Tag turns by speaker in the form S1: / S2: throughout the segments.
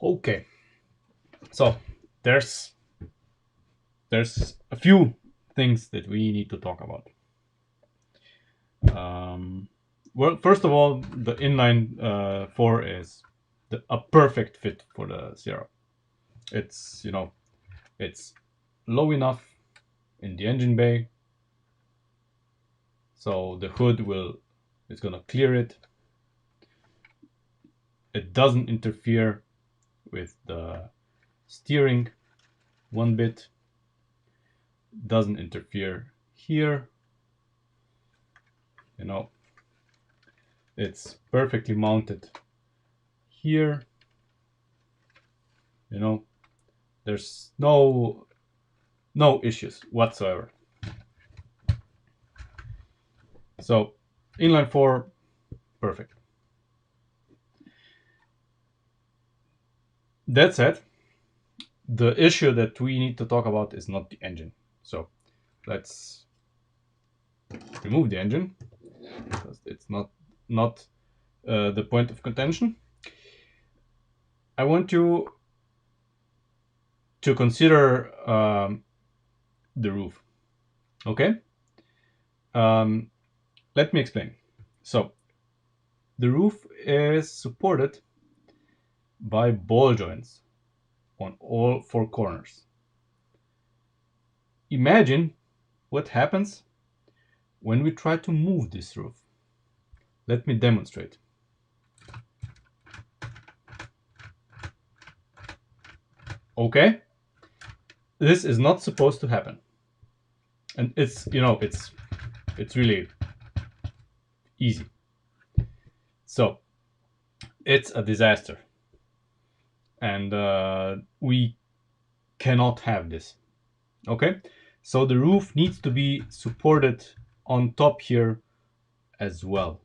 S1: Okay, so there's a few things that we need to talk about. Um, well, first of all, the inline four is a perfect fit for the Sierra. It's it's low enough in the engine bay, so the hood will is gonna clear it. It doesn't interfere with the steering one bit. Doesn't interfere here. You know, it's perfectly mounted here. You know, there's no issues whatsoever. So inline four, perfect. That said, the issue that we need to talk about is not the engine. So let's remove the engine because it's not the point of contention. I want you to consider the roof. Okay. Um, Let me explain. So the roof is supported by ball joints on all four corners. Imagine what happens when we try to move this roof. Let me demonstrate. Okay, this is not supposed to happen, and it's really easy. So it's a disaster, and we cannot have this. Okay, so the roof needs to be supported on top here as well.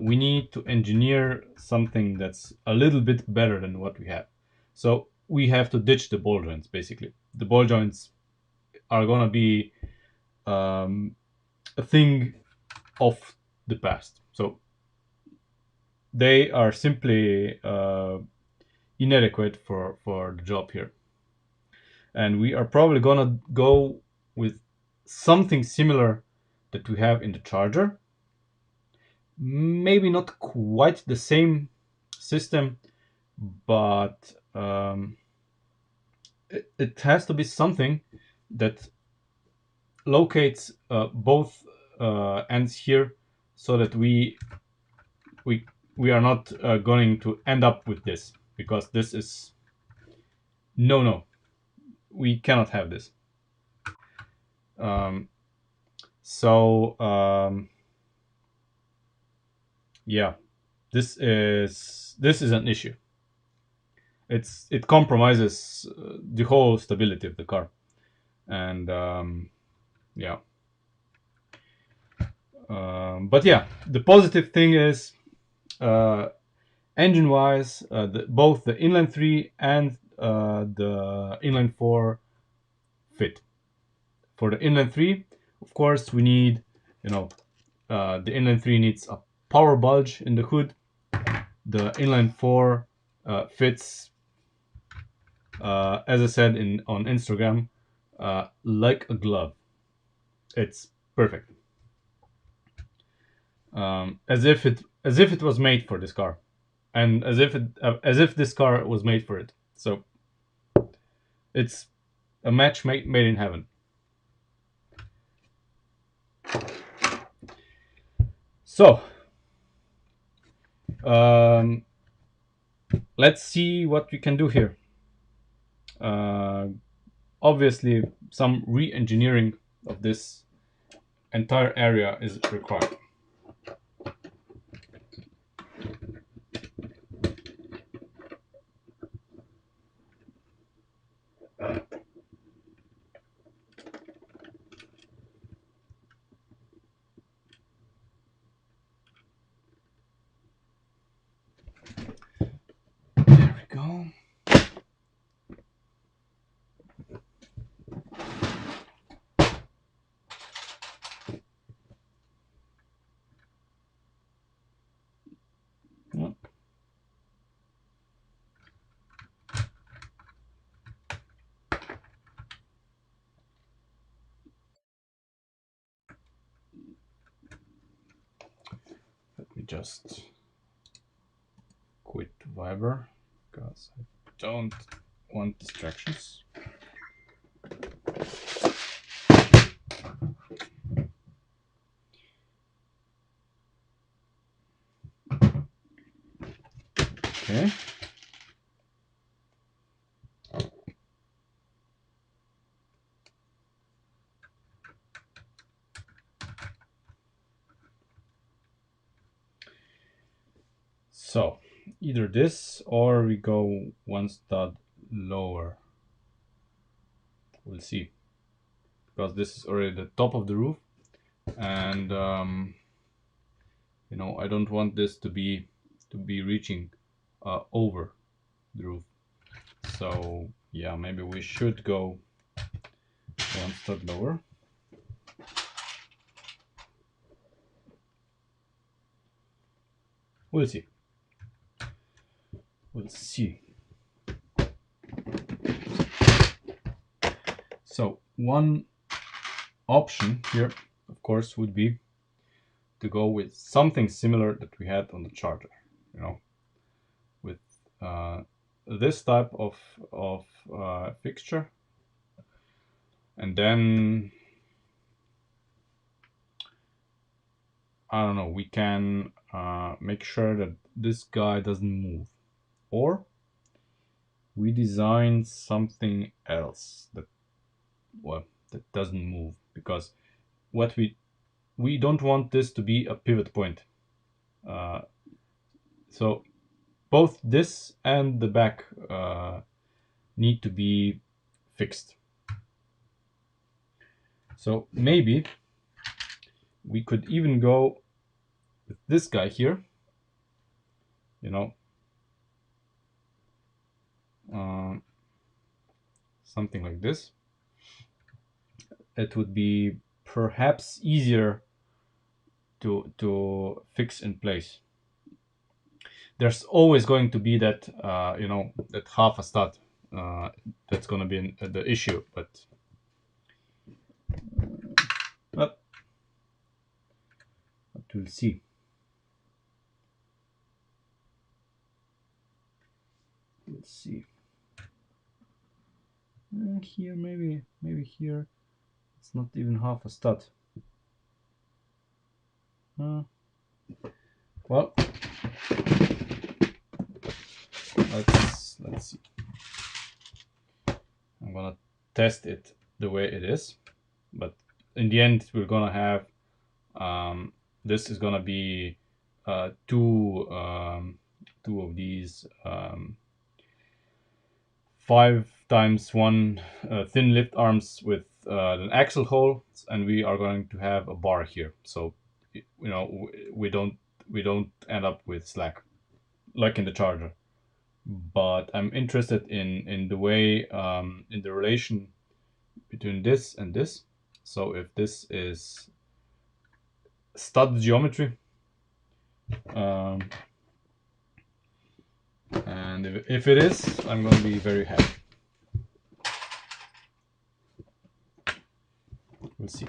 S1: We need to engineer something that's a little bit better than what we have. So we have to ditch the ball joints, basically. The ball joints are gonna be a thing of the past. So they are simply inadequate for the job here. And we are probably gonna go with something similar that we have in the Charger. Maybe not quite the same system, but it has to be something that locates both ends here, so that we we are not going to end up with this, because this is no, we cannot have this. Um, so yeah, this is an issue. It compromises the whole stability of the car, and yeah. But yeah, the positive thing is, uh, engine wise, both the inline 3 and the inline 4 fit. For the inline 3, of course, we need, you know, the inline 3 needs a power bulge in the hood. The inline 4 fits, as I said on Instagram, like a glove. It's perfect. As if it was made for this car, and as if this car was made for it. So it's a match made in heaven. So um, let's see what we can do here. Uh, Obviously, some re-engineering of this entire area is required. There we go. me just quit Viber because I don't want distractions. Okay. So either this or we go one stud lower. We'll see, because this is already the top of the roof, and you know, I don't want this to be reaching over the roof. So yeah, maybe we should go one stud lower. We'll see. We'll see. So one option here, of course, would be to go with something similar that we had on the charger. You know, with this type of fixture, and then I don't know, we can make sure that this guy doesn't move, or we design something else that, well, that doesn't move, because what we don't want this to be a pivot point. So both this and the back need to be fixed. So maybe we could even go with this guy here, you know, something like this. It would be perhaps easier to fix in place. There's always going to be that you know, that half a stud that's going to be the issue, but we'll see. Let's see. Here, maybe here it's not even half a stud. Well, let's see. I'm gonna test it the way it is, but in the end we're gonna have this is gonna be two of these 5x1 thin lift arms with an axle hole, and we are going to have a bar here, so you know, we don't end up with slack like in the charger. But I'm interested in the way in the relation between this and this. So if this is stud geometry, and if it is, I'm going to be very happy. We'll see.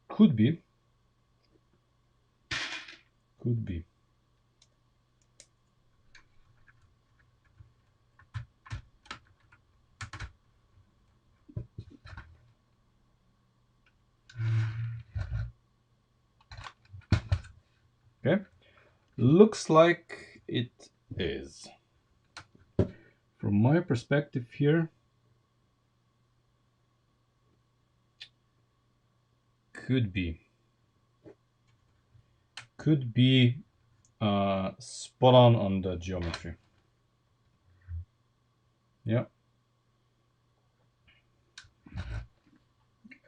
S1: Could be. Okay, looks like it is. From my perspective here, could be spot on the geometry. Yeah,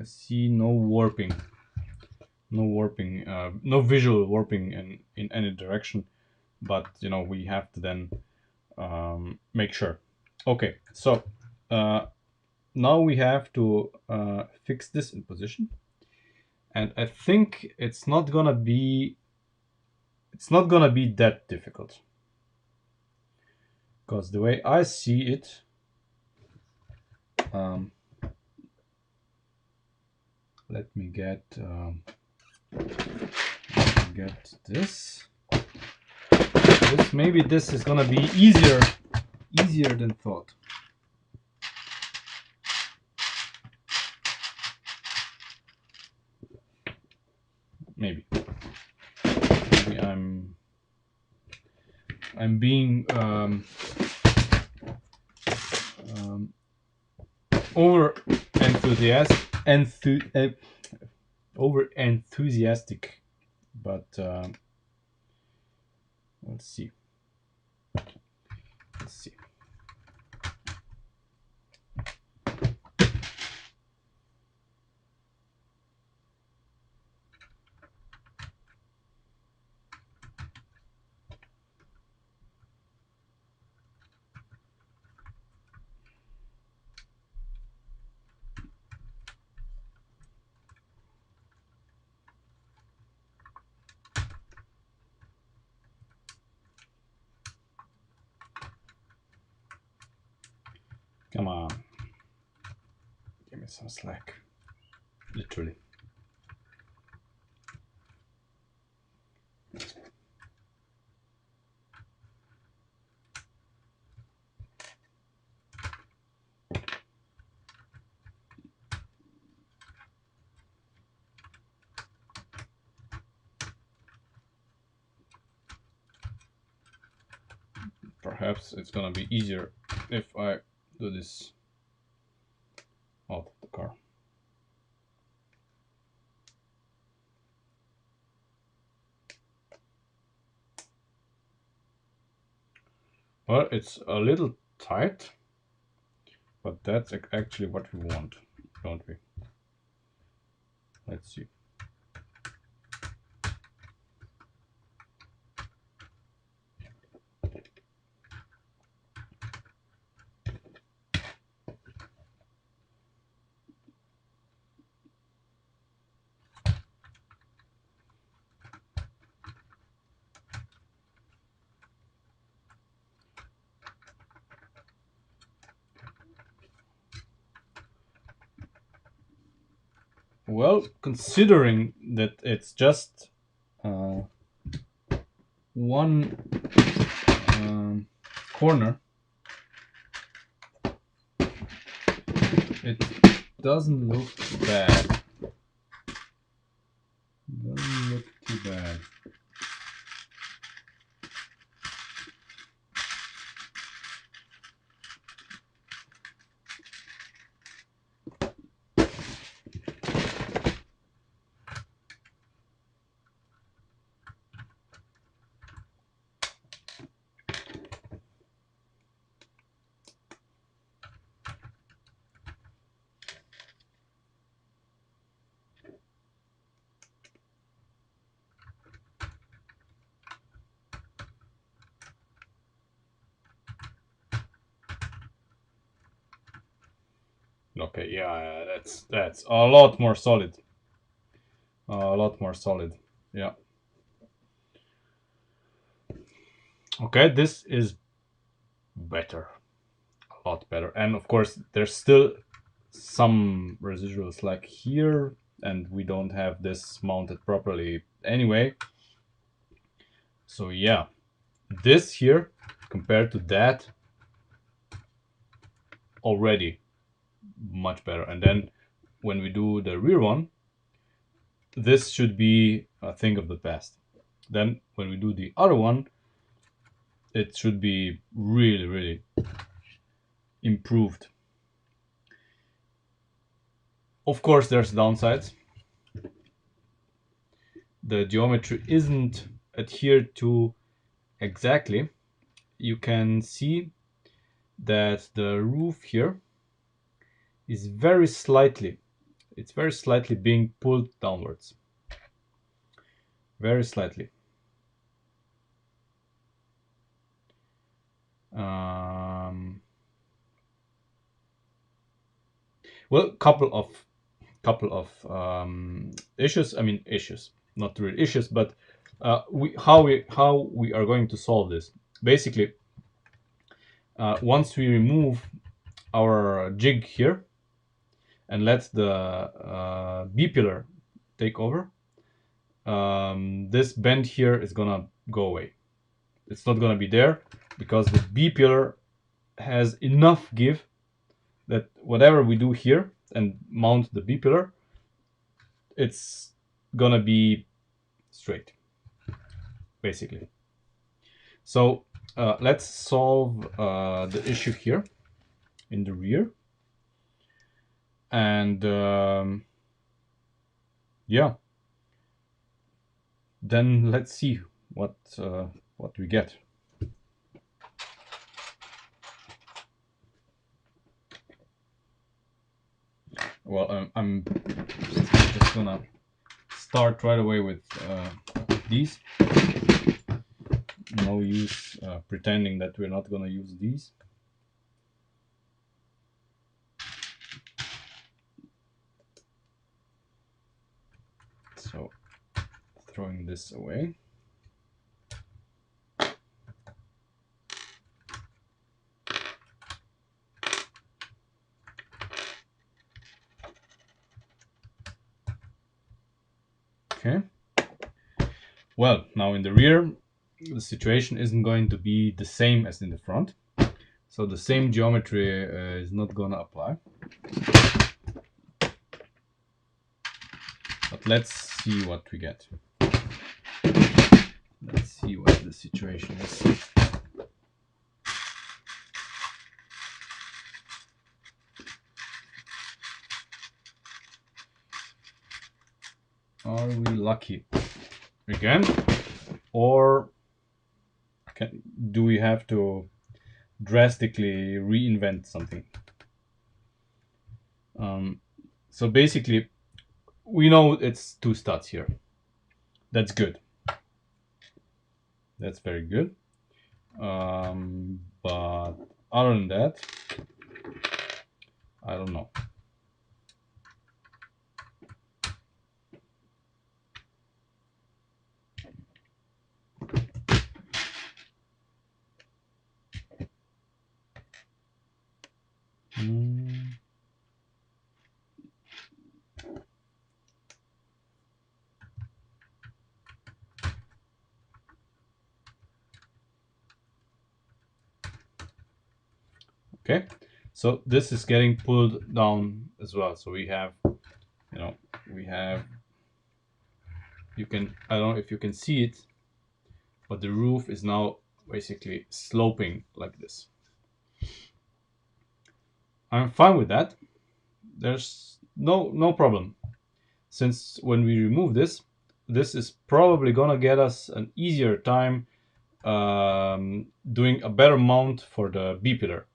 S1: I see no warping, no visual warping in any direction, but you know, we have to then make sure. Okay, so now we have to fix this in position, and I think it's not gonna be that difficult, because the way I see it, let me get this. Maybe this is gonna be easier than thought. Maybe I'm being over enthusiastic, but let's see. Come on, give me some slack, literally. Perhaps it's gonna be easier if I do this out of the car. Well, it's a little tight, but that's actually what we want, don't we? Let's see. Well, considering that it's just one corner, it doesn't look bad. Doesn't look too bad. Okay, yeah, that's a lot more solid. A lot more solid. Yeah. Okay, this is better. A lot better. And of course, there's still some residual slack here, and we don't have this mounted properly anyway. So yeah, this here compared to that, already much better. And then when we do the rear one, this should be a thing of the past. Then when we do the other one, it should be really, really improved. Of course, there's downsides. The geometry isn't adhered to exactly. You can see that the roof here is very slightly, it's very slightly being pulled downwards. Very slightly. well, couple of issues. I mean, issues, not really issues, but how we are going to solve this. Basically, once we remove our jig here and let the B pillar take over, this bend here is gonna go away. It's not gonna be there because the B pillar has enough give that whatever we do here and mount the B pillar, it's gonna be straight, basically. So let's solve the issue here in the rear, and yeah, then let's see what we get. Well, I'm just gonna start right away with these. No use pretending that we're not gonna use these. So throwing this away. Okay. Well, now in the rear, the situation isn't going to be the same as in the front. So the same geometry is not gonna apply. But let's see what we get. Let's see what the situation is. Are we lucky again, or do we have to drastically reinvent something? So basically, we know it's two studs here. That's good. That's very good. But other than that, I don't know. Okay, so this is getting pulled down as well. So we have, you can, I don't know if you can see it, but the roof is now basically sloping like this. I'm fine with that. There's no problem. Since when we remove this, this is probably gonna get us an easier time doing a better mount for the B pillar.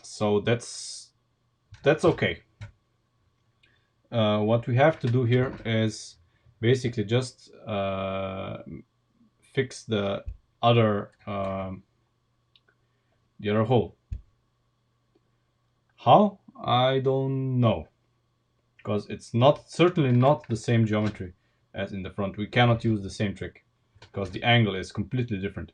S1: So that's okay. What we have to do here is basically just fix the other hole. How? I don't know, because it's certainly not the same geometry as in the front. We cannot use the same trick because the angle is completely different.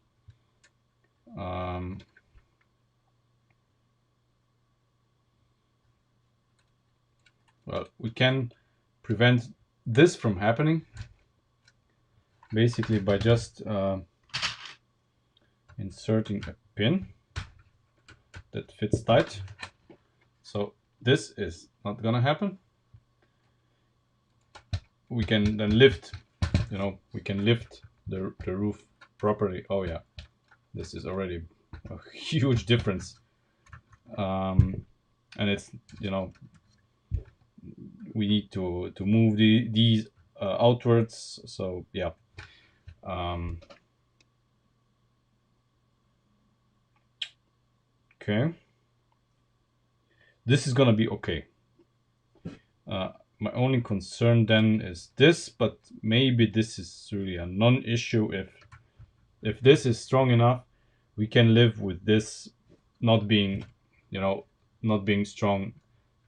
S1: Well, we can prevent this from happening basically by just inserting a pin that fits tight. So this is not gonna happen. We can then lift, we can lift the roof properly. Oh yeah, this is already a huge difference. And it's, we need to move these outwards. So yeah. Okay. This is gonna be okay. My only concern then is this, but maybe this is really a non-issue. If this is strong enough, we can live with this not being, not being strong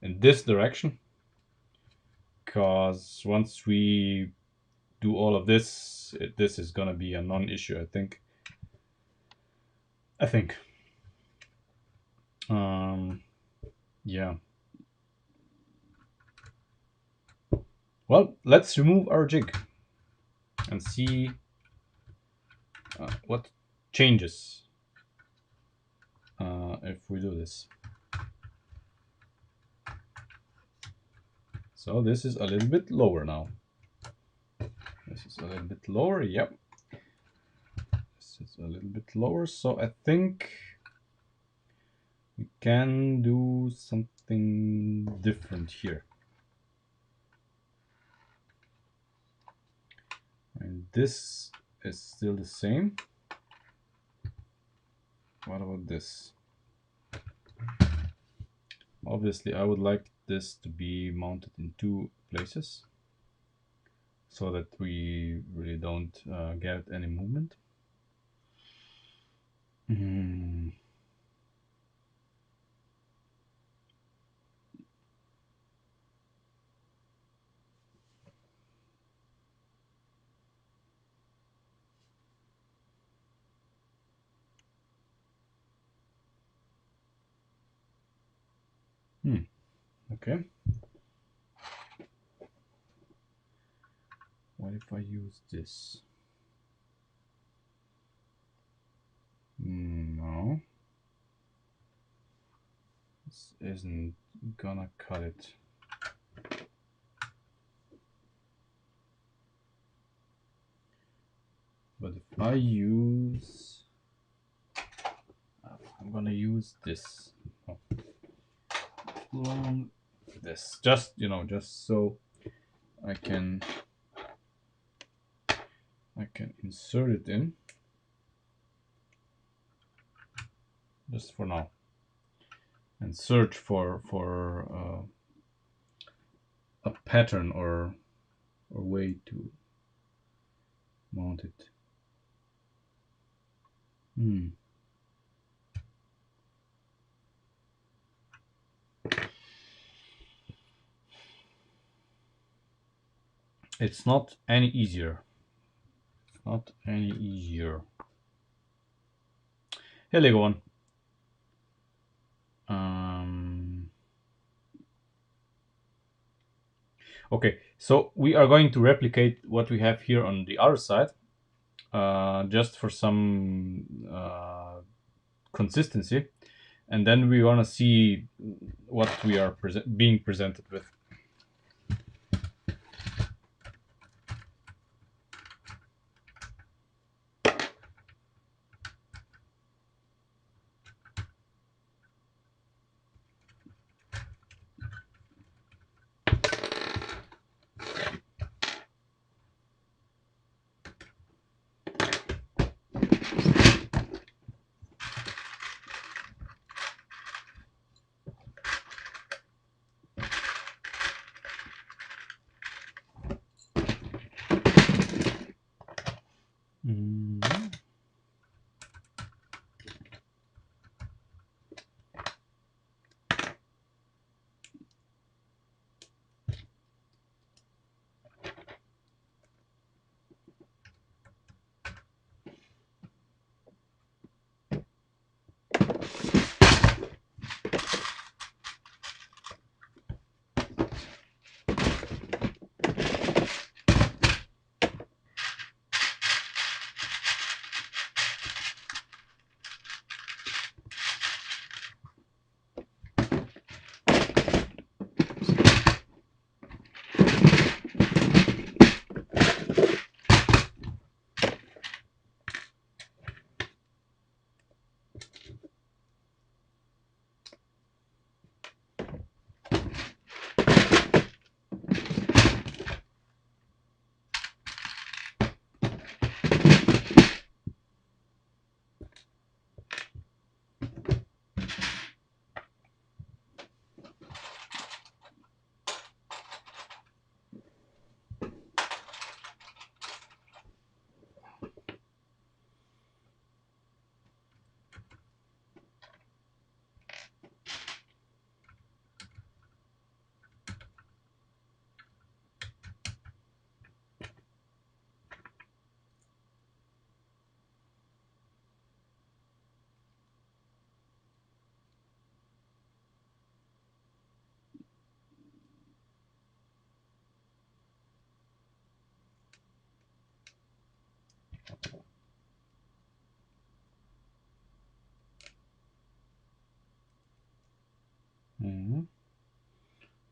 S1: in this direction, because once we do all of this, this is gonna be a non-issue, I think. Yeah. Well, let's remove our jig and see what changes if we do this. So this is a little bit lower now. This is a little bit lower, yep. This is a little bit lower, so I think we can do something different here. And this is still the same. What about this? Obviously, I would like this to be mounted in 2 places so that we really don't get any movement. Okay. What if I use this? No. This isn't gonna cut it. But if I use... I'm gonna use this. Oh. Long this. Just, you know, just so I can insert it in. Just for now. And search for a pattern or way to mount it. It's not any easier. It's not any easier. Here we go on. Okay, so we are going to replicate what we have here on the other side, just for some consistency, and then we want to see what we are being presented with.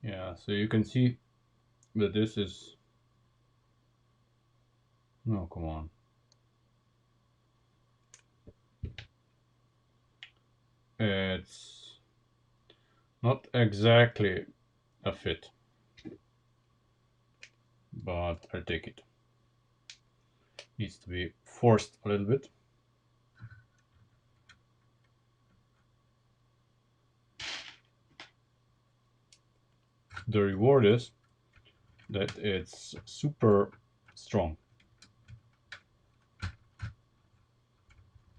S1: Yeah, so you can see that this is, no, come on. It's not exactly a fit, but I'll take it. Needs to be forced a little bit. The reward is that it's super strong.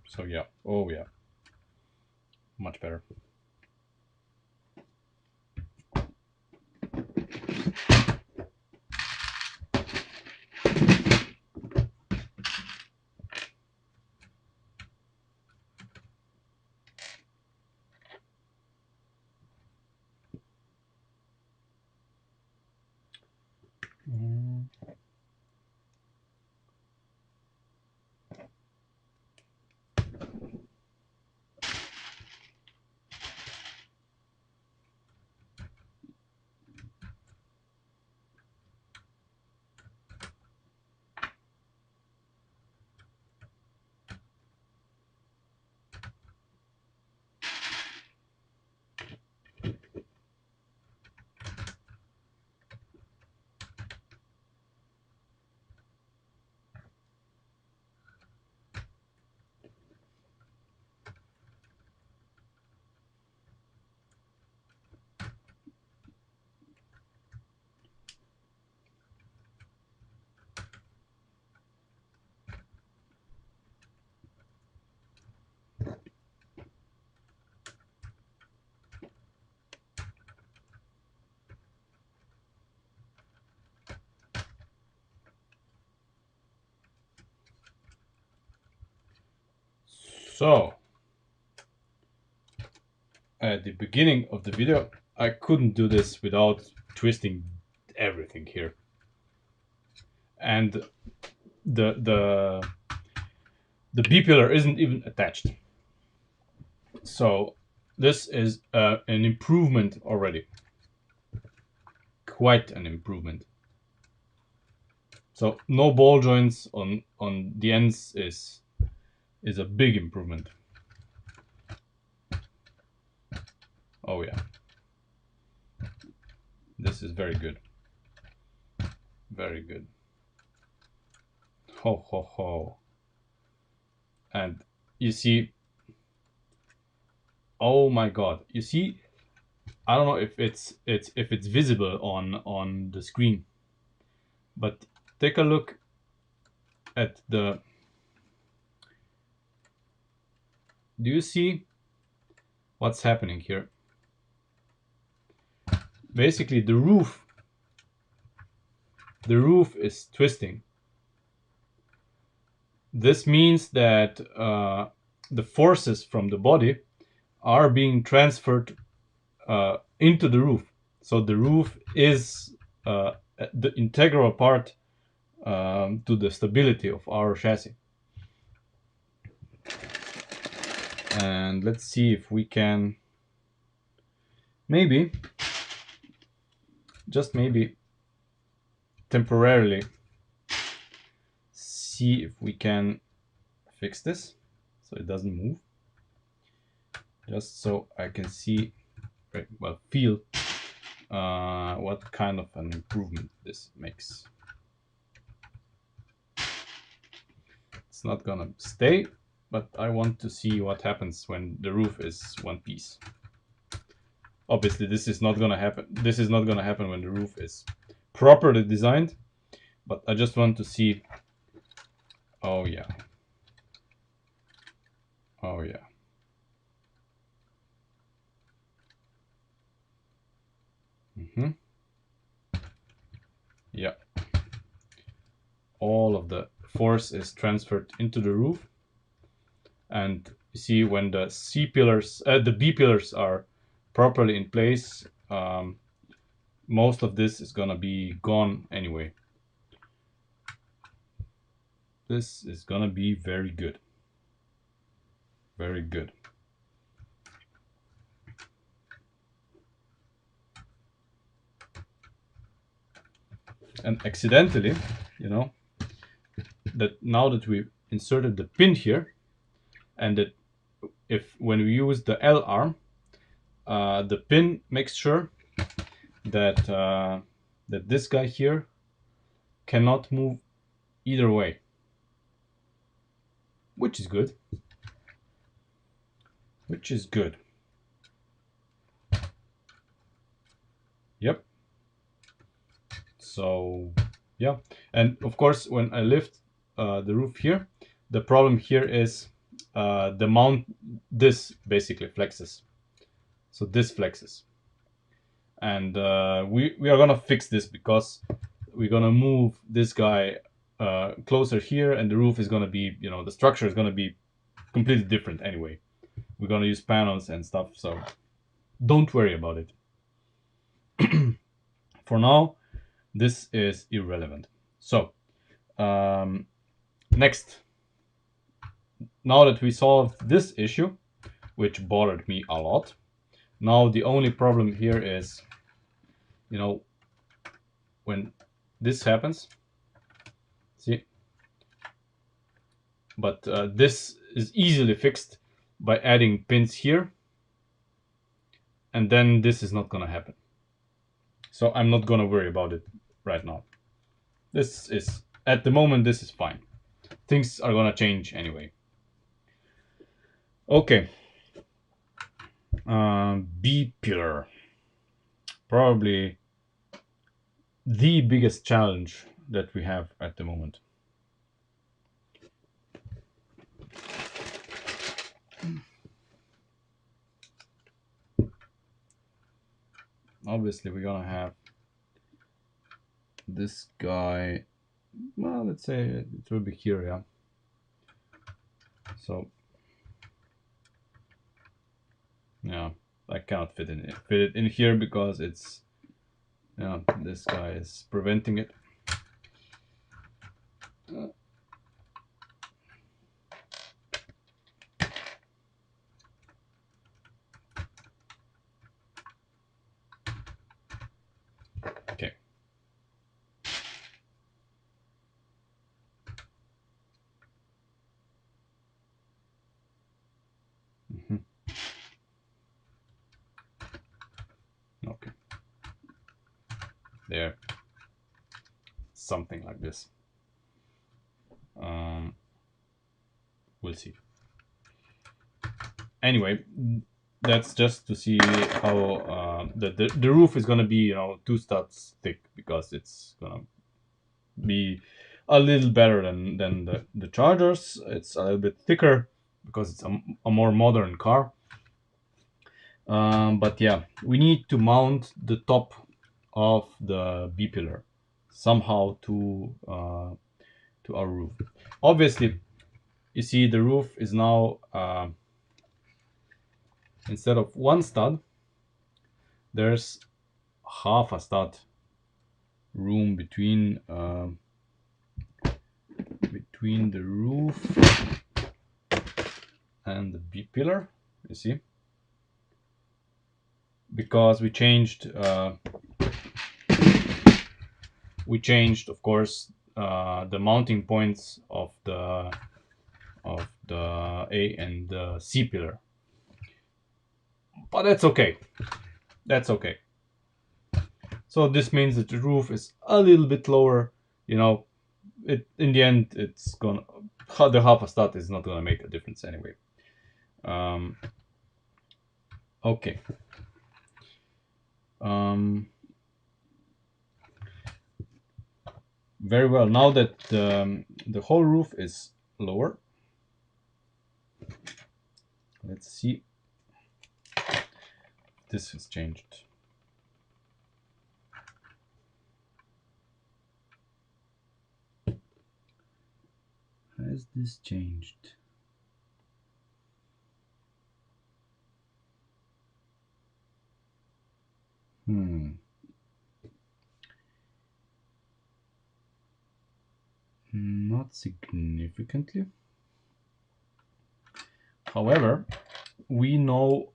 S1: So yeah, oh yeah, much better. So, at the beginning of the video, I couldn't do this without twisting everything here. And the B pillar isn't even attached. So this is an improvement already. Quite an improvement. So no ball joints on the ends is a big improvement. Oh yeah. This is very good. Very good. Ho ho ho. And you see, oh my god, you see, I don't know if it's visible on the screen, but take a look at the, do you see what's happening here? Basically the roof is twisting. This means that the forces from the body are being transferred into the roof. So the roof is the integral part to the stability of our chassis. And let's see if we can maybe, just maybe, temporarily see if we can fix this so it doesn't move. Just so I can see, well, feel what kind of an improvement this makes. It's not gonna stay, but I want to see what happens when the roof is one piece. Obviously, this is not gonna happen. This is not gonna happen when the roof is properly designed, but I just want to see. Oh yeah. Oh yeah. Yeah. All of the force is transferred into the roof, and you see when the C pillars, the B pillars are properly in place, most of this is gonna be gone anyway. this is gonna be very good. Very good. And accidentally, you know, that now that we inserted the pin here, and that if when we use the L arm, the pin makes sure that that this guy here cannot move either way, which is good. Which is good. Yep. So yeah, and of course when I lift the roof here, the problem here is the mount. This basically flexes, so this flexes, and we are gonna fix this because we're gonna move this guy closer here, and the roof is gonna be, you know, the structure is gonna be completely different anyway. We're gonna use panels and stuff, so don't worry about it. For now, this is irrelevant. So next, now that we solved this issue, which bothered me a lot, now the only problem here is, you know, when this happens, see, but this is easily fixed by adding pins here, and then this is not gonna happen. So I'm not gonna worry about it right now. This is, at the moment, this is fine. Things are gonna change anyway. Okay. B pillar. Probably the biggest challenge that we have at the moment. Obviously, we're gonna have this guy. Well, let's say it will be here, yeah. So, yeah, I cannot fit it in here because it's, yeah, this guy is preventing it. Okay. Okay. There. Something like this. We'll see. Anyway, that's just to see how the roof is gonna be, you know, 2 studs thick, because it's gonna be a little better than the Chargers. It's a little bit thicker because it's a more modern car. But yeah, we need to mount the top of the B pillar somehow to our roof. Obviously, you see the roof is now instead of 1 stud, there's half a stud room between the roof and the B pillar. You see, because we changed, of course, the mounting points of the A and the C pillar. But that's okay. That's okay. So this means that the roof is a little bit lower. You know, in the end, it's gonna, the half a stud is not gonna make a difference anyway. Okay. Very well. Now that the whole roof is lower, let's see. This has changed. Has this changed? Not not significantly. However, we know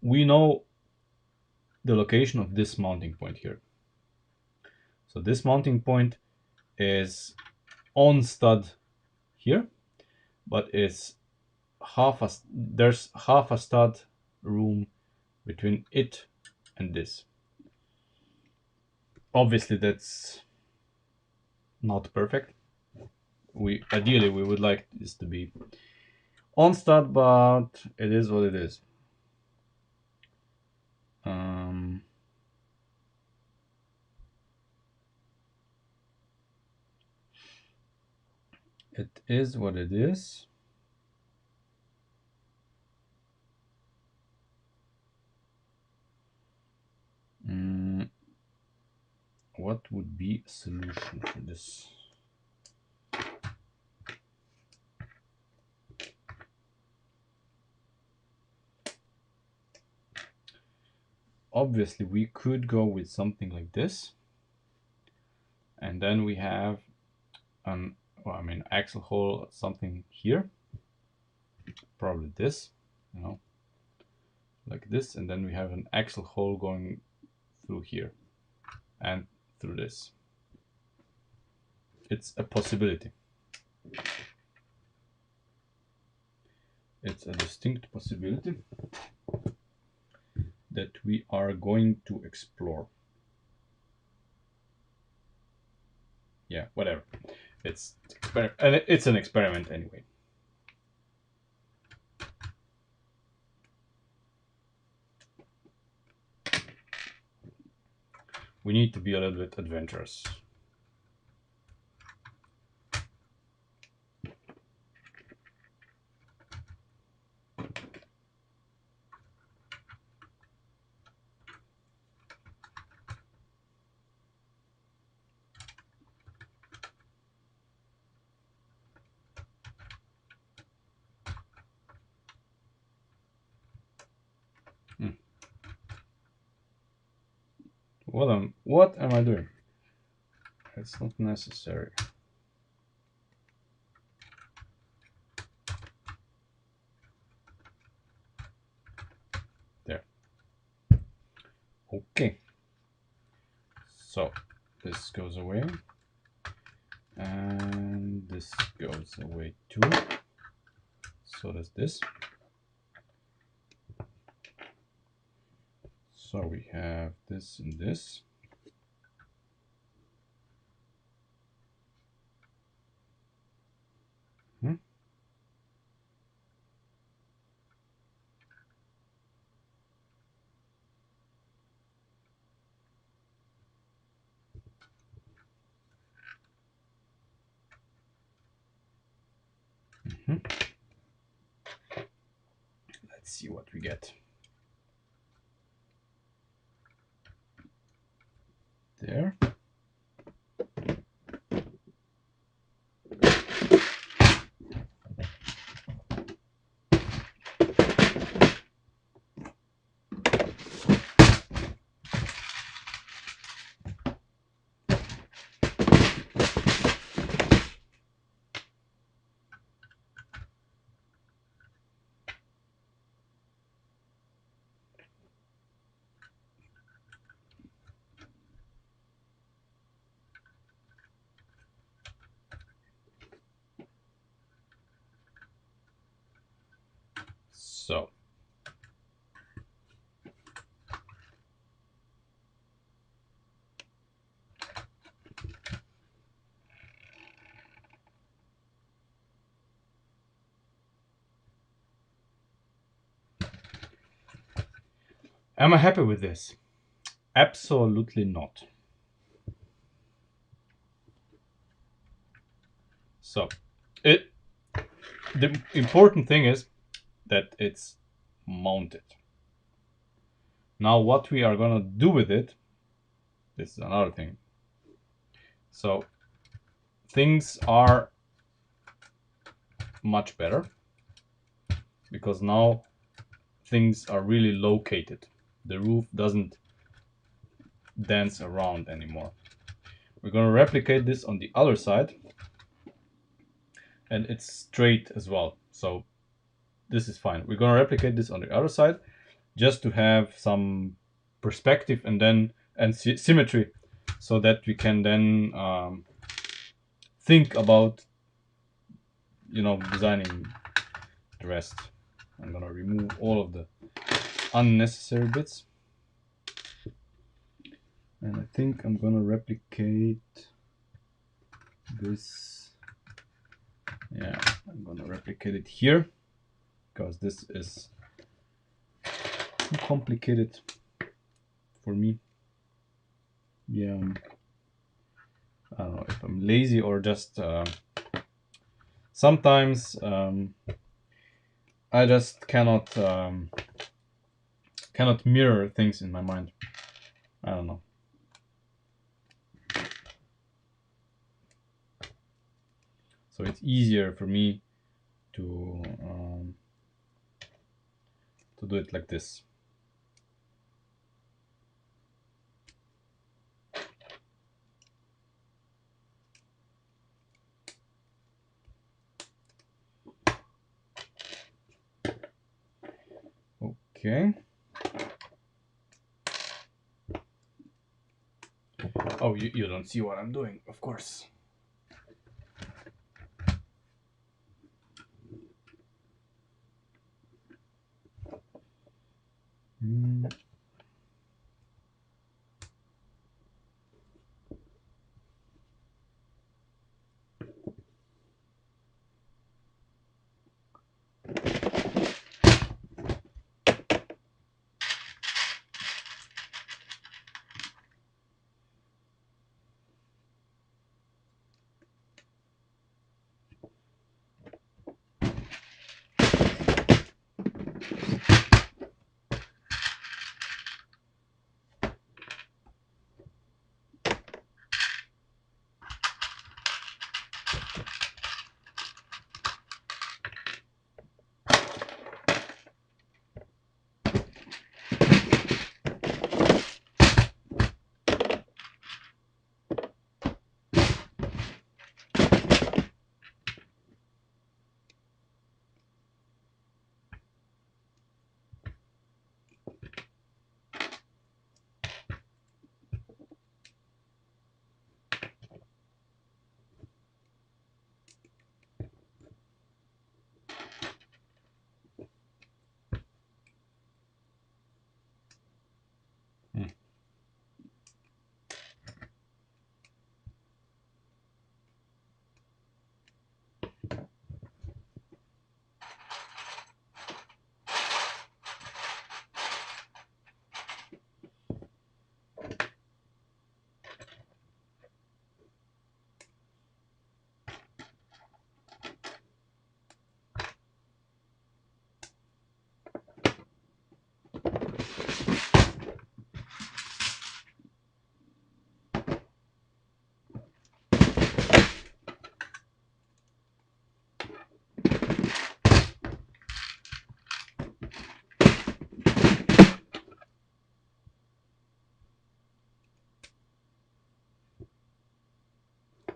S1: the location of this mounting point here. So this mounting point is on stud here, but there's half a stud room between it and this. Obviously that's not perfect. Ideally we would like this to be on stud, but it is what it is. It is what it is. What would be a solution for this? Obviously we could go with something like this, and then we have an axle hole, something here, probably this, like this, and then we have an axle hole going through here and through this. It's a possibility. It's a distinct possibility that we are going to explore. Yeah, whatever. It's an experiment anyway. We need to be a little bit adventurous. What am I doing? It's not necessary. There. Okay. So this goes away, and this goes away too. So does this. So we have this and this. Let's see what we get. There. So am I happy with this? Absolutely not. So the important thing is that it's mounted. Now what we are gonna do with it, this is another thing. So things are much better because now things are really located. The roof doesn't dance around anymore. We're gonna replicate this on the other side. and it's straight as well. So this is fine. We're gonna replicate this on the other side just to have some perspective and then symmetry, so that we can then think about, you know, designing the rest. I'm gonna remove all of the unnecessary bits, and I think I'm gonna replicate this. Yeah, I'm gonna replicate it here because this is too complicated for me. Yeah, I don't know if I'm lazy or just sometimes I just cannot mirror things in my mind. I don't know. So it's easier for me to do it like this. Okay. Oh, you don't see what I'm doing, of course.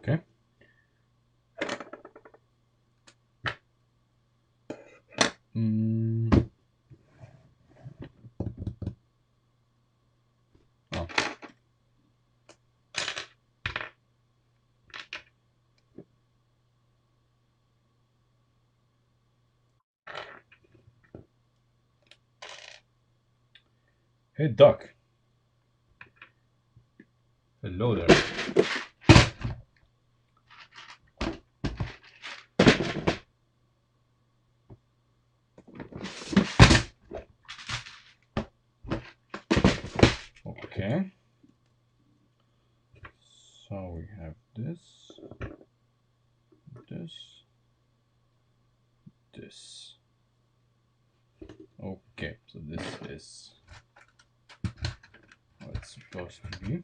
S1: Okay. Oh. Hey, duck. Hello there. Okay. So we have this, this. Okay, so this is how it's supposed to be.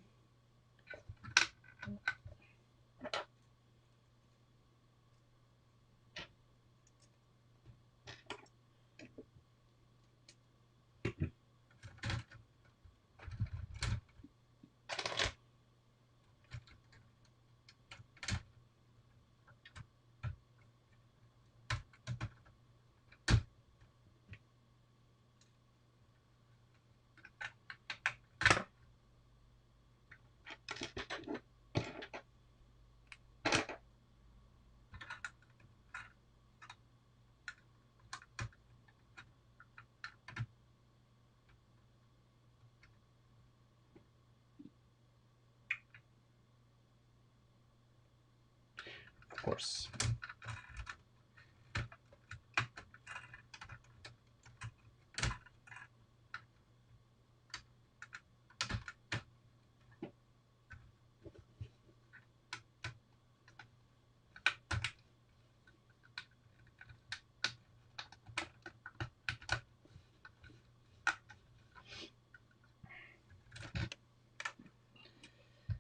S1: course.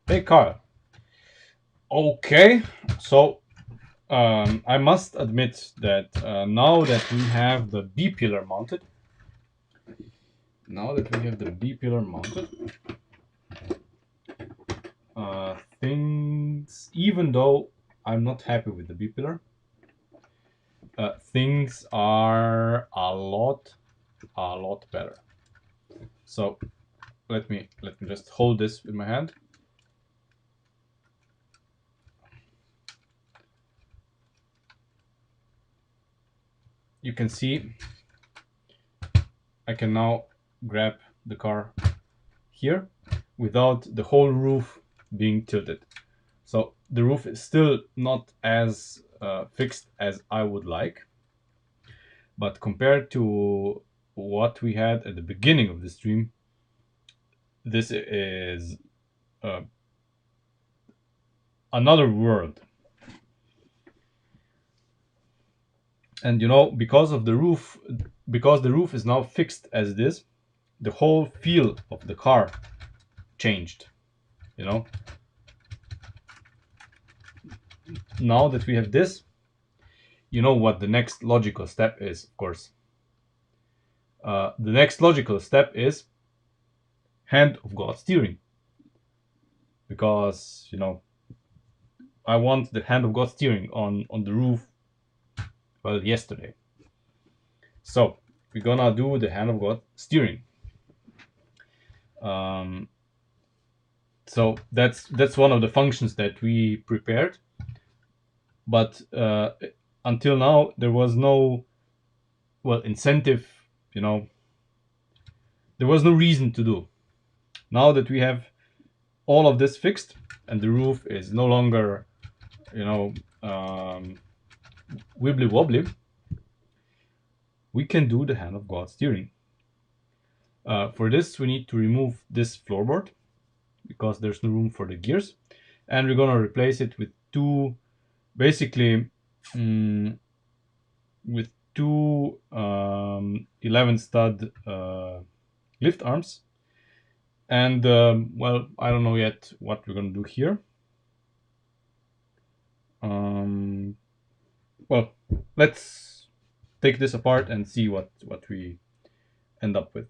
S1: Hey Carl. Okay, so I must admit that now that we have the B pillar mounted, things, even though I'm not happy with the B pillar, things are a lot better. So let me just hold this in my hand. You can see I can now grab the car here without the whole roof being tilted. So the roof is still not as fixed as I would like, but compared to what we had at the beginning of the stream, this is another world. And you know, because the roof is now fixed as it is, the whole feel of the car changed. You know, now that we have this, you know what the next logical step is, of course. The next logical step is hand of God steering, because you know I want the hand of God steering on the roof. Well, yesterday, so we're gonna do the hand of God steering. So that's one of the functions that we prepared, but until now there was no, well, incentive. You know, there was no reason to do. Now that we have all of this fixed and the roof is no longer, you know, wibbly wobbly, we can do the hand of God steering. For this, we need to remove this floorboard because there's no room for the gears, and we're gonna replace it with two, basically, with two 11 stud lift arms. And well, I don't know yet what we're gonna do here. Well, let's take this apart and see what we end up with.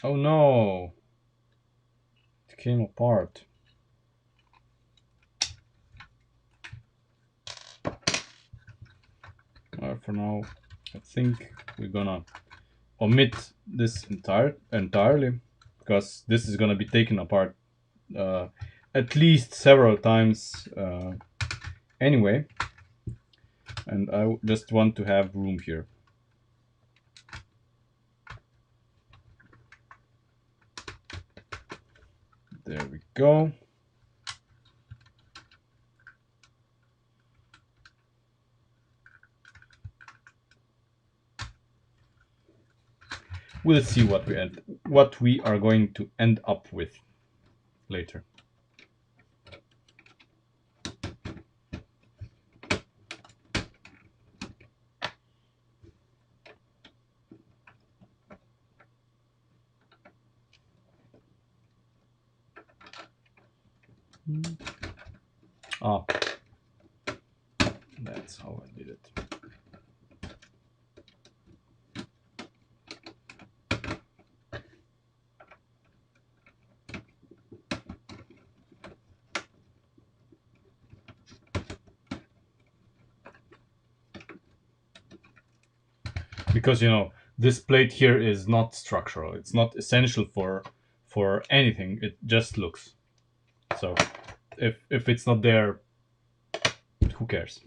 S1: Oh no, it came apart. For now, I think we're gonna omit this entirely, because this is gonna be taken apart at least several times anyway, and I just want to have room here. There we go. We'll see what we are going to end up with later. Ah, that's how I did it. because, you know, this plate here is not structural. It's not essential for anything. It just looks. So if it's not there, who cares?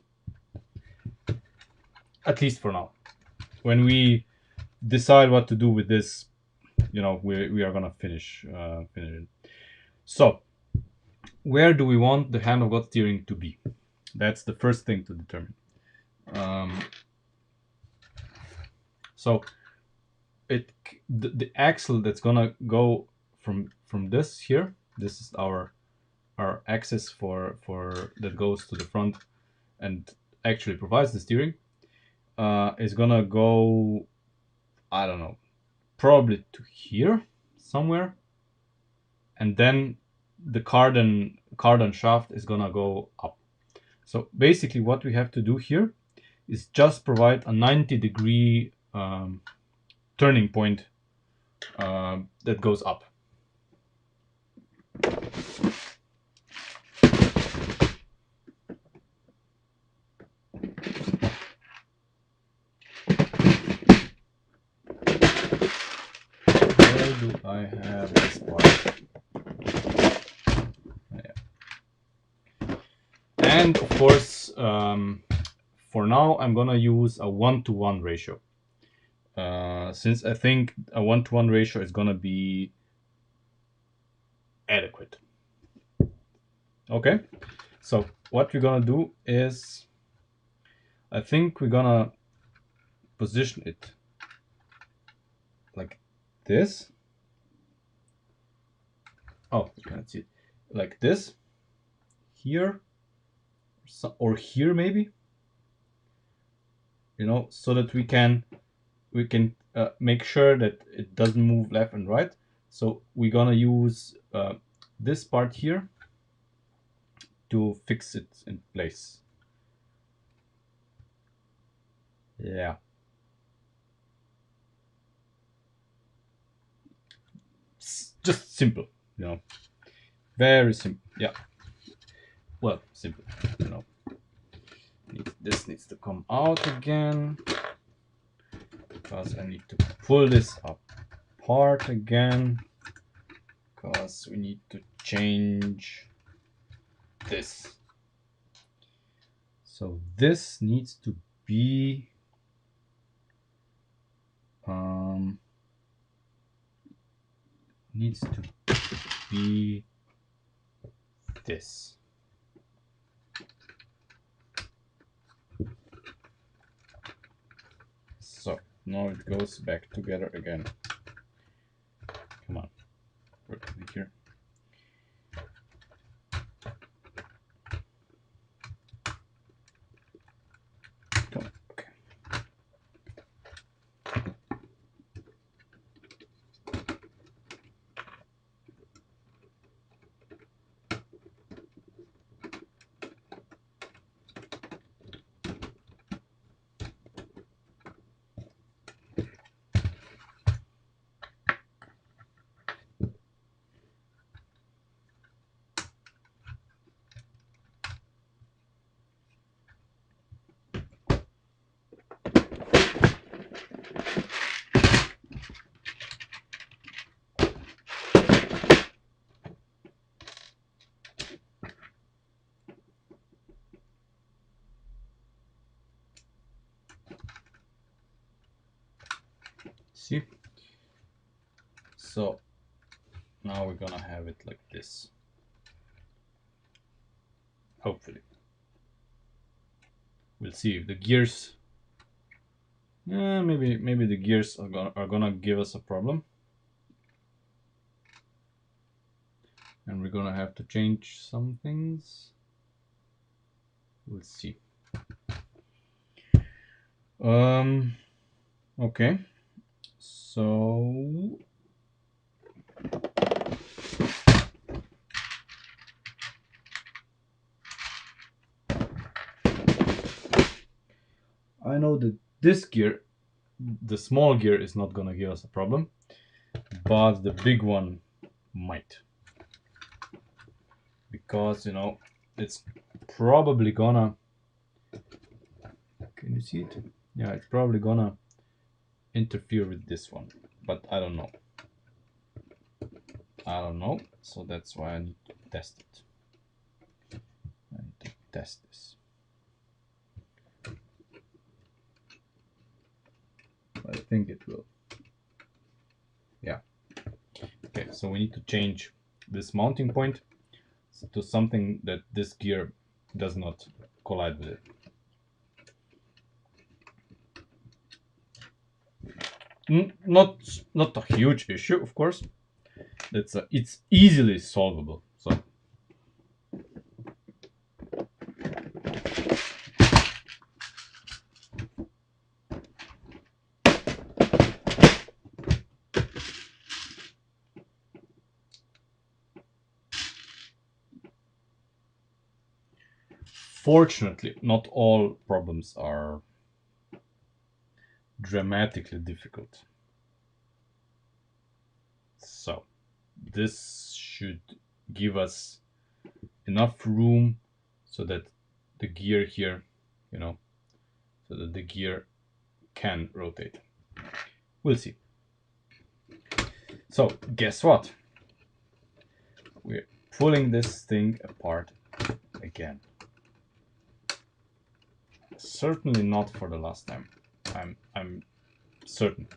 S1: At least for now. When we decide what to do with this, you know, we are gonna finish it. So where do we want the hand of God steering to be? That's the first thing to determine. So the axle that's gonna go from this here. This is our axis for that goes to the front and actually provides the steering. Is gonna go, I don't know, probably to here somewhere, and then the cardan shaft is gonna go up. So basically what we have to do here is just provide a 90-degree turning point that goes up. Where do I have this part? Yeah. And of course, for now, I'm gonna use a 1-to-1 ratio. Since I think a 1-to-1 ratio is gonna be adequate. Okay, so what we're gonna do is, I think we're gonna position it like this. Oh, you can't see it. Like this, here, or here maybe. You know, so that we can make sure that it doesn't move left and right. So we're gonna use this part here to fix it in place. Yeah. Just simple, you know. Very simple. Yeah. Well, simple, you know. This needs to come out again, because I need to pull this apart again, because we need to change this. So this needs to be this. So now it goes back together again. Come on, work here. Okay. See? So now we're gonna have it like this. Hopefully. We'll see if the gears. Maybe the gears are gonna give us a problem, and we're gonna have to change some things. We'll see. Okay. So I know that this gear, the small gear, is not gonna give us a problem, but the big one might, because, you know, it's probably gonna, can you see it? Yeah, it's probably gonna interfere with this one, but I don't know. So that's why I need to test it. I need to test this. I think it will. Yeah. Okay, so we need to change this mounting point to something that this gear does not collide with it. Not a huge issue, of course. It's easily solvable. So fortunately, not all problems are dramatically difficult. So this should give us enough room so that the gear here, so that the gear can rotate. We'll see. So guess what? We're pulling this thing apart again. Certainly not for the last time. I'm certain.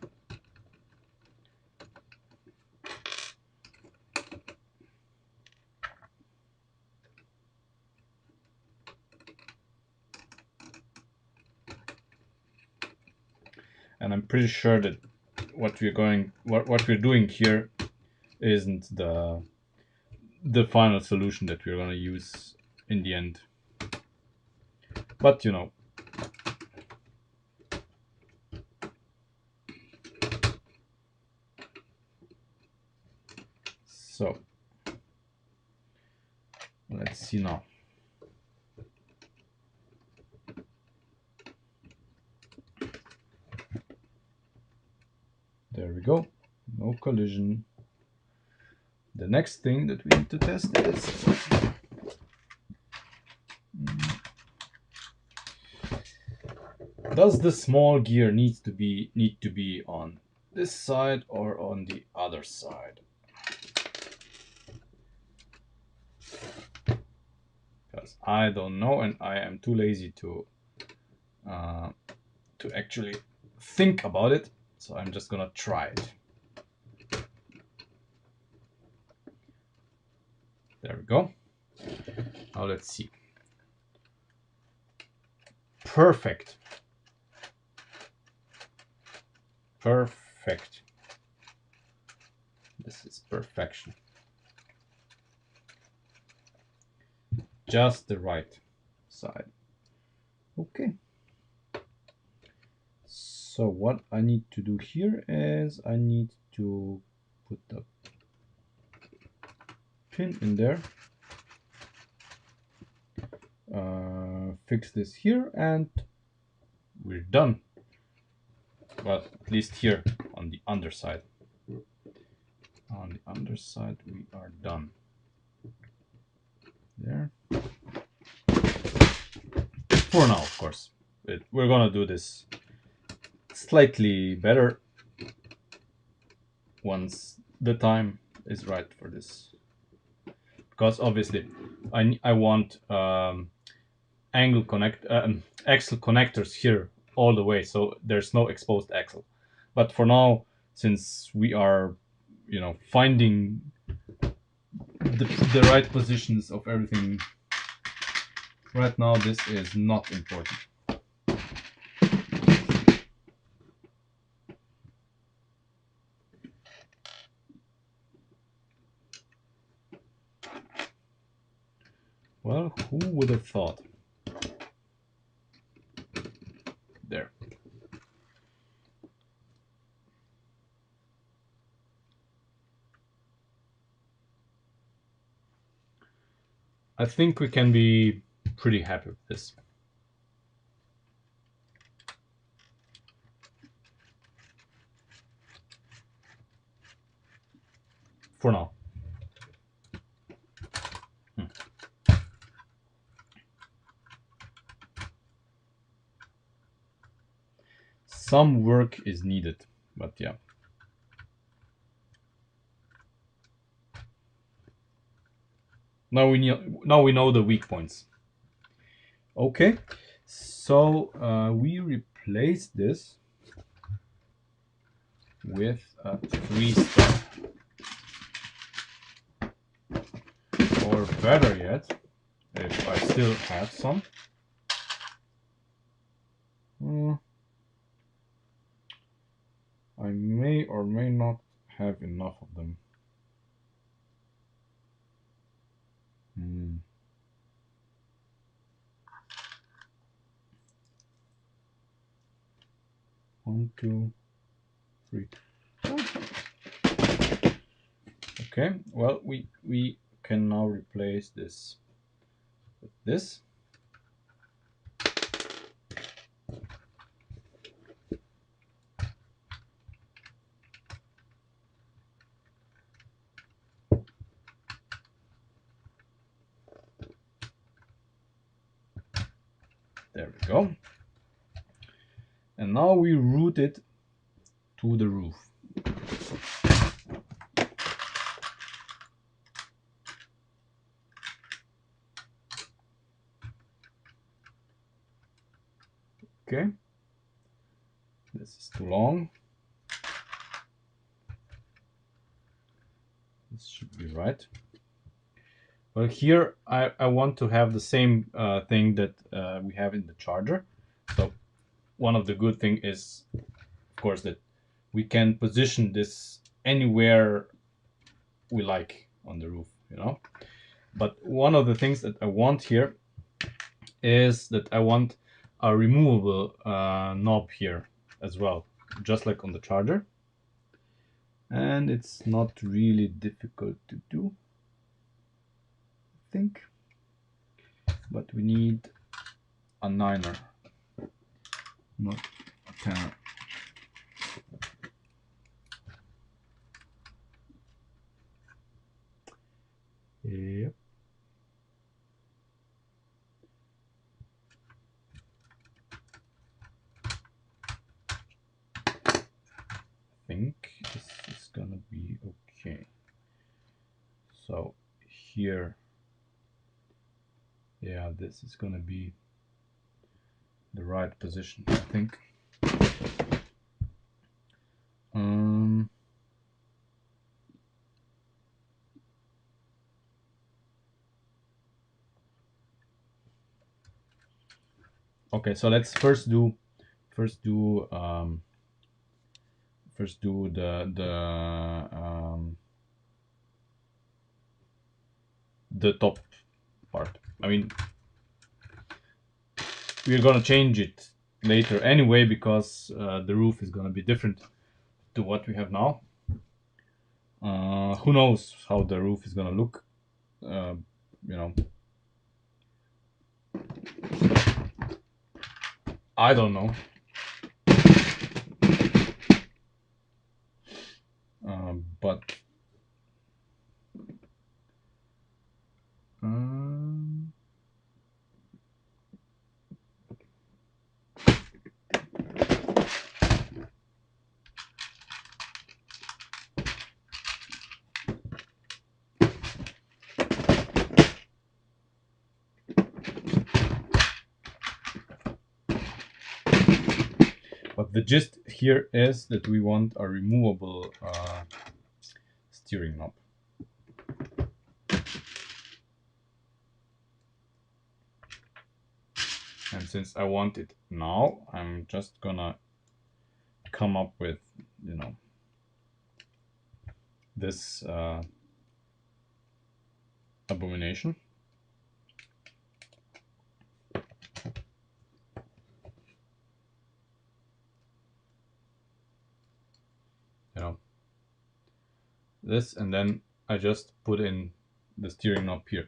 S1: And I'm pretty sure that what we're doing here isn't the final solution that we're going to use in the end. But so let's see now. There we go. No collision. The next thing that we need to test is does the small gear need to be on this side or on the other side? Because I don't know, and I am too lazy to actually think about it. So I'm just gonna try it. There we go. Now let's see. Perfect. Perfect. This is perfection. Just the right side. Okay. So what I need to do here is I need to put the pin in there, fix this here, and we're done. But at least here on the underside. On the underside we are done. There. For now, of course. We're gonna do this slightly better once the time is right for this. Because obviously I want axle connectors here all the way, so there's no exposed axle. But for now, since we are finding the right positions of everything right now, this is not important. Well, who would have thought? There. I think we can be pretty happy with this. For now. some work is needed, but yeah. Now we know the weak points. Okay, so we replace this with a 3-star, or better yet, if I still have some. I may or may not have enough of them. 1, 2, 3. Okay, well, we can now replace this with this. There we go. And now we route it to the roof. Okay, this is too long. This should be right. Well, here I want to have the same thing that we have in the charger. So one of the good thing is, of course, that we can position this anywhere we like on the roof, you know. But one of the things that I want here is that I want a removable knob here as well, just like on the charger. And it's not really difficult to do, I think. But we need a 9er, not a 10er. Yep. I think this is gonna be okay. So here, yeah, this is gonna be the right position, I think. Okay, so let's first do the top part. I mean, we're gonna change it later anyway, because the roof is gonna be different to what we have now. Who knows how the roof is gonna look, you know. I don't know. But the gist here is that we want a removable steering knob. And since I want it now, I'm just gonna come up with, you know, this abomination. You know, this, and then I just put in the steering knob here.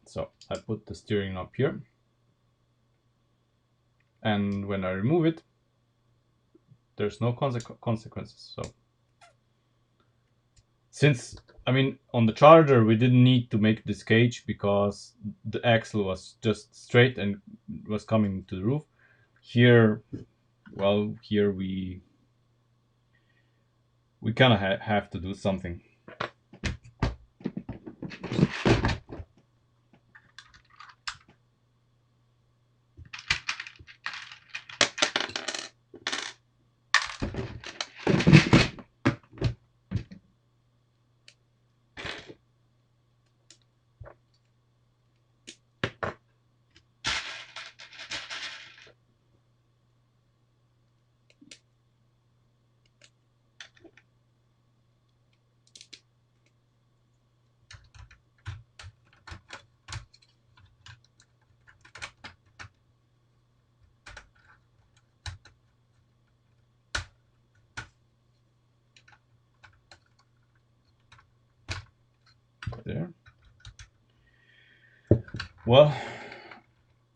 S1: So I put the steering knob here. and when I remove it, there's no consequences. So since, I mean, on the Charger we didn't need to make this cage because the axle was just straight and was coming to the roof. Here, well, here we kind of have to do something. There. Well,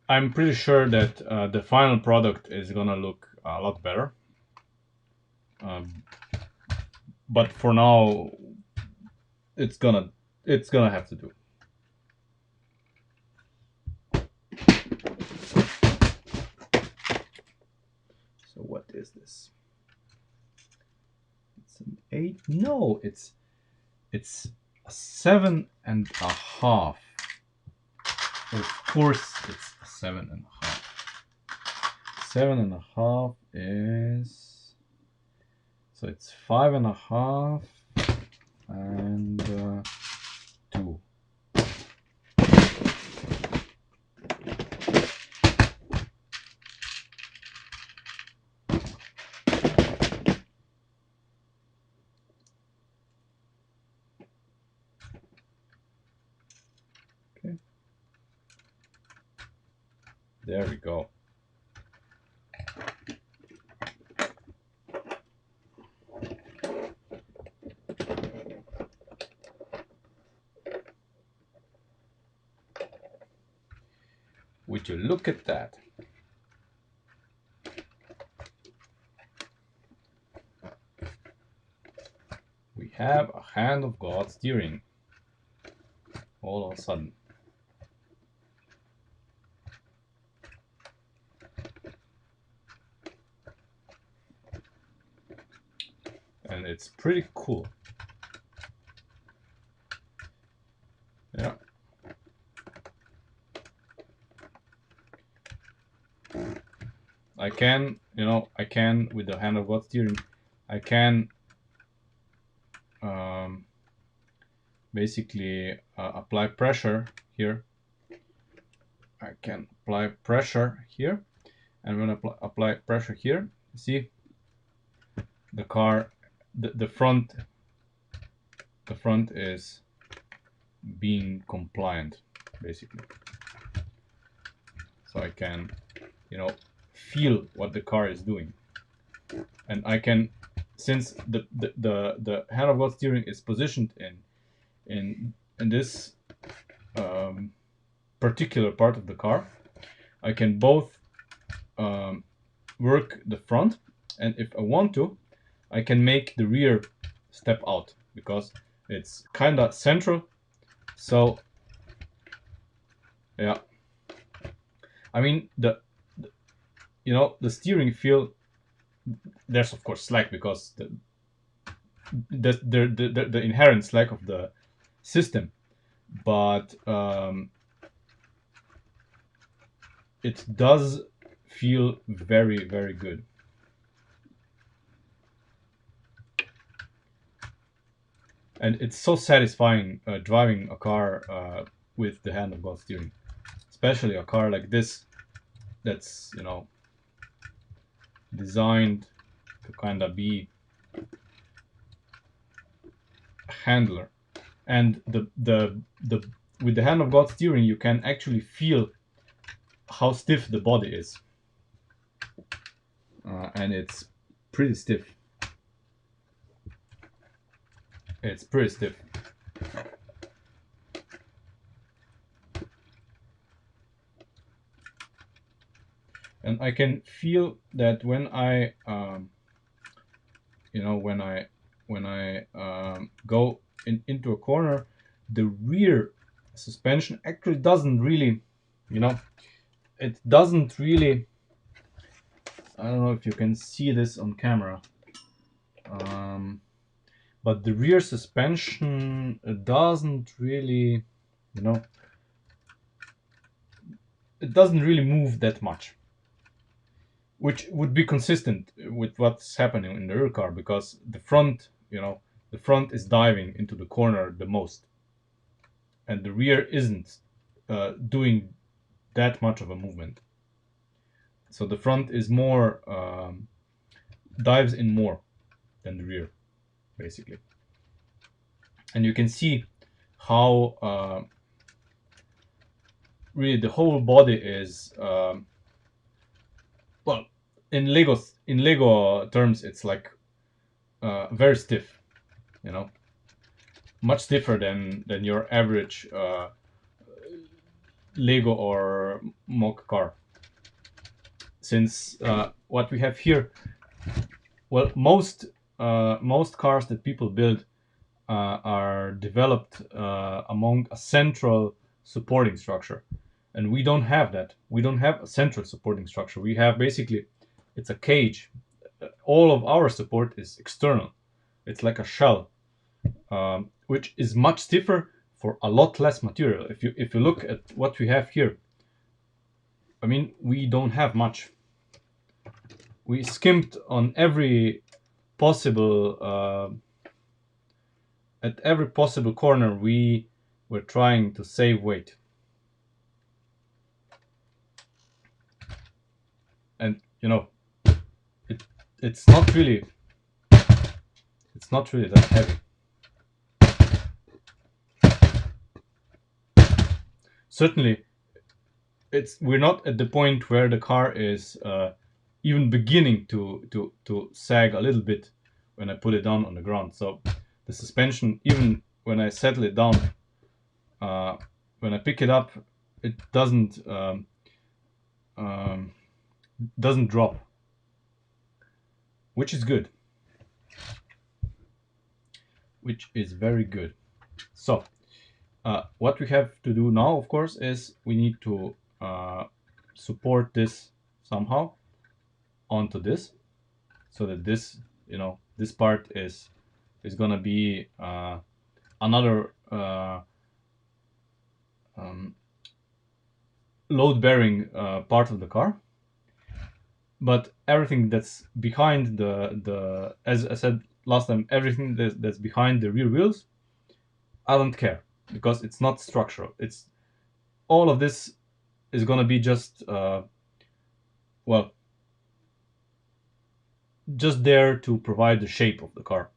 S1: I'm pretty sure that the final product is gonna look a lot better. But for now, it's gonna have to do. So what is this? It's an 8. No, it's a 7.5. Of course, it's a 7.5. 7.5 is, so it's 5.5 and 2. Okay. There we go. Would you look at that? We have a hand of God steering all of a sudden. And it's pretty cool. Yeah. I can, with the hand of God steering, I can basically apply pressure here. I can apply pressure here, and when I apply pressure here, see the car, the front is being compliant, basically. So I can, feel what the car is doing, and I can, since the hand of God steering is positioned in this particular part of the car, I can both work the front, and if I want to, I can make the rear step out because it's kind of central. So yeah, I mean the steering feel, there's of course slack because the inherent slack of the system, but it does feel very, very good. And it's so satisfying driving a car with the hand of God steering, especially a car like this that's designed to kind of be a handler. And the with the hand of God steering, you can actually feel how stiff the body is, and it's pretty stiff. It's pretty stiff. and I can feel that when I when I go into a corner, the rear suspension actually doesn't really, it doesn't really. I don't know if you can see this on camera, but the rear suspension doesn't really, you know, it doesn't really move that much, which would be consistent with what's happening in the rear car, because the front, the front is diving into the corner the most, and the rear isn't doing that much of a movement. So the front is more dives in more than the rear, basically. And you can see how really the whole body is well, in Lego terms, it's like very stiff, much stiffer than your average Lego or mock car. Since what we have here, well, most cars that people build are developed among a central supporting structure, and we don't have that. We don't have a central supporting structure. We have basically, it's a cage. All of our support is external. It's like a shell, which is much stiffer for a lot less material. If you look at what we have here, I mean, we don't have much. We skimped on every possible at every possible corner. We were trying to save weight, and it's not really that heavy. Certainly, we're not at the point where the car is even beginning to sag a little bit when I put it down on the ground. So the suspension, even when I settle it down, when I pick it up, it doesn't drop, which is good, which is very good. So what we have to do now, of course, is we need to support this somehow onto this, so that this, this part is gonna be another load-bearing part of the car. But everything that's behind the as I said last time, everything that's behind the rear wheels, I don't care, because it's not structural. It's all of this is gonna be just well, just there to provide the shape of the car.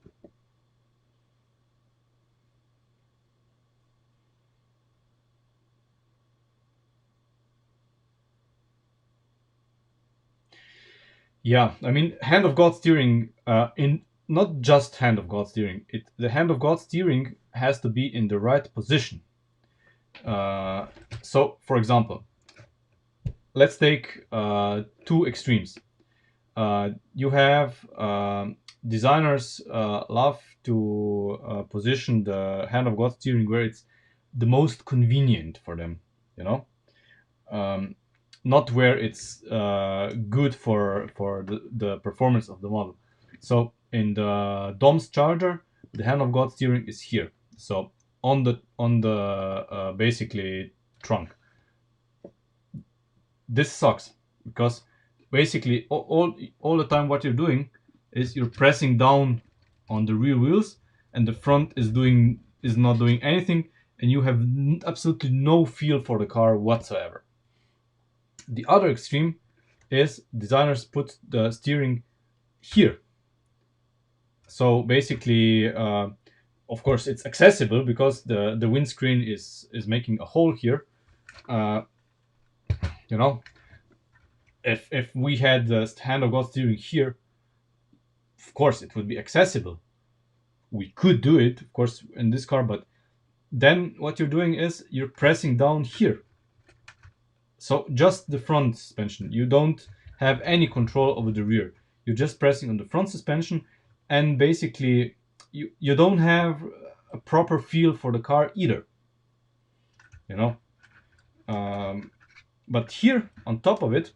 S1: Yeah, I mean, hand of God steering, in not just hand of God steering. The hand of God steering has to be in the right position. So, for example, let's take two extremes. You have designers love to position the hand of God steering where it's the most convenient for them, not where it's good for the performance of the model. So in the DOMS charger, the hand of God steering is here. So on the basically trunk. This sucks, because basically all the time what you're doing is you're pressing down on the rear wheels, and the front is not doing anything, and you have absolutely no feel for the car whatsoever. The other extreme is designers put the steering here. So basically, of course, it's accessible because the windscreen is making a hole here. If we had the hand of God steering here, of course it would be accessible. We could do it, of course, in this car, but then what you're doing is you're pressing down here. So just the front suspension. You don't have any control over the rear. You're just pressing on the front suspension, and basically you don't have a proper feel for the car either. You know. But here on top of it,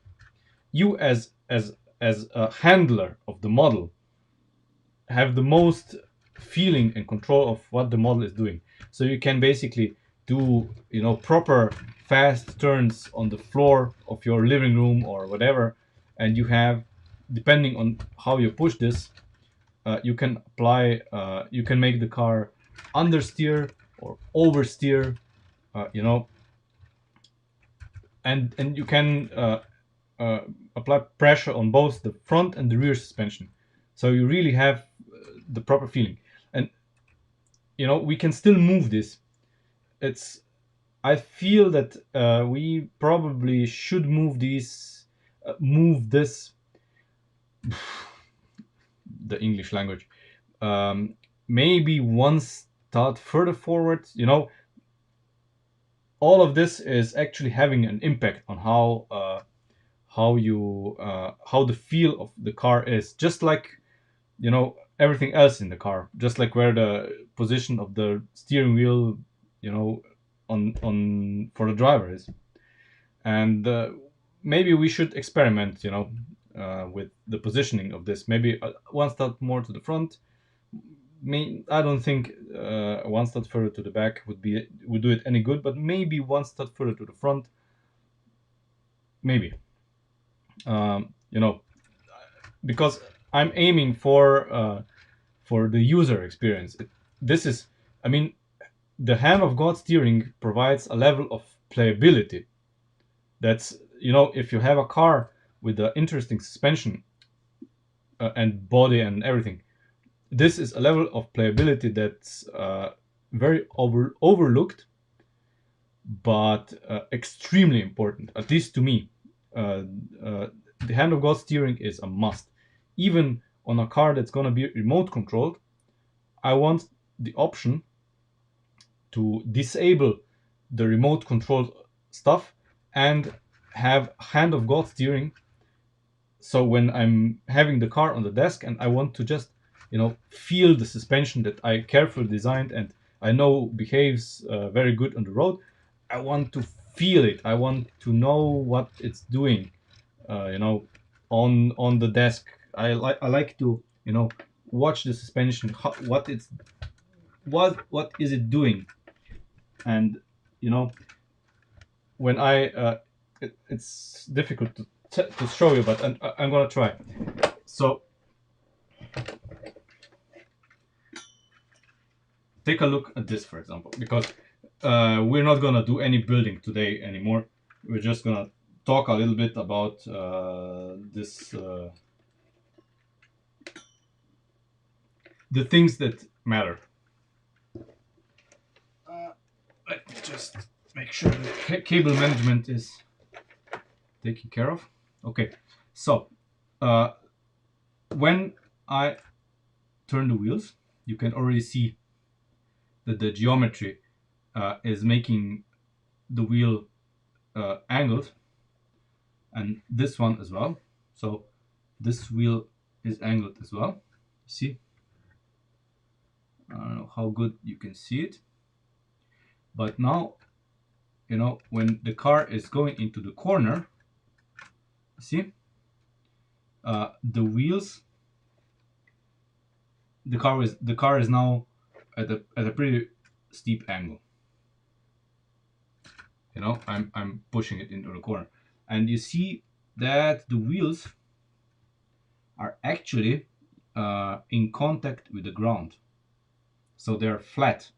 S1: you as a handler of the model have the most feeling and control of what the model is doing. So you can basically do proper fast turns on the floor of your living room or whatever, and you have, depending on how you push this, you can apply you can make the car understeer or oversteer, you know and you can apply pressure on both the front and the rear suspension, so you really have the proper feeling. And we can still move this. It's I feel that we probably should move this the English language, maybe one start further forward. All of this is actually having an impact on how the feel of the car is, just like everything else in the car, just like where the position of the steering wheel, on for the driver is. And maybe we should experiment, with the positioning of this. Maybe one step more to the front. I don't think one step further to the back would do it any good, but maybe one step further to the front, maybe. Because I'm aiming for the user experience. This is, I mean, the hand of God steering provides a level of playability. That's, if you have a car with an interesting suspension and body and everything, this is a level of playability that's very overlooked, but extremely important, at least to me. The hand of God steering is a must. Even on a car that's going to be remote controlled, I want the option to disable the remote controlled stuff and have hand of God steering. So when I'm having the car on the desk and I want to just, feel the suspension that I carefully designed and I know behaves very good on the road, I want to feel it. I want to know what it's doing, on the desk. I like to, watch the suspension, what is it doing. And when it's difficult to show you, but I'm gonna try. So take a look at this, for example, because we're not gonna do any building today anymore. We're just gonna talk a little bit about this the things that matter. Let me just make sure the cable management is taken care of. Okay, so when I turn the wheels, you can already see that the geometry is making the wheel angled, and this one as well. So this wheel is angled as well. See? I don't know how good you can see it, but now, when the car is going into the corner, see, the wheels, the car is now at a pretty steep angle. I'm pushing it into the corner, and you see that the wheels are actually in contact with the ground, so they're flat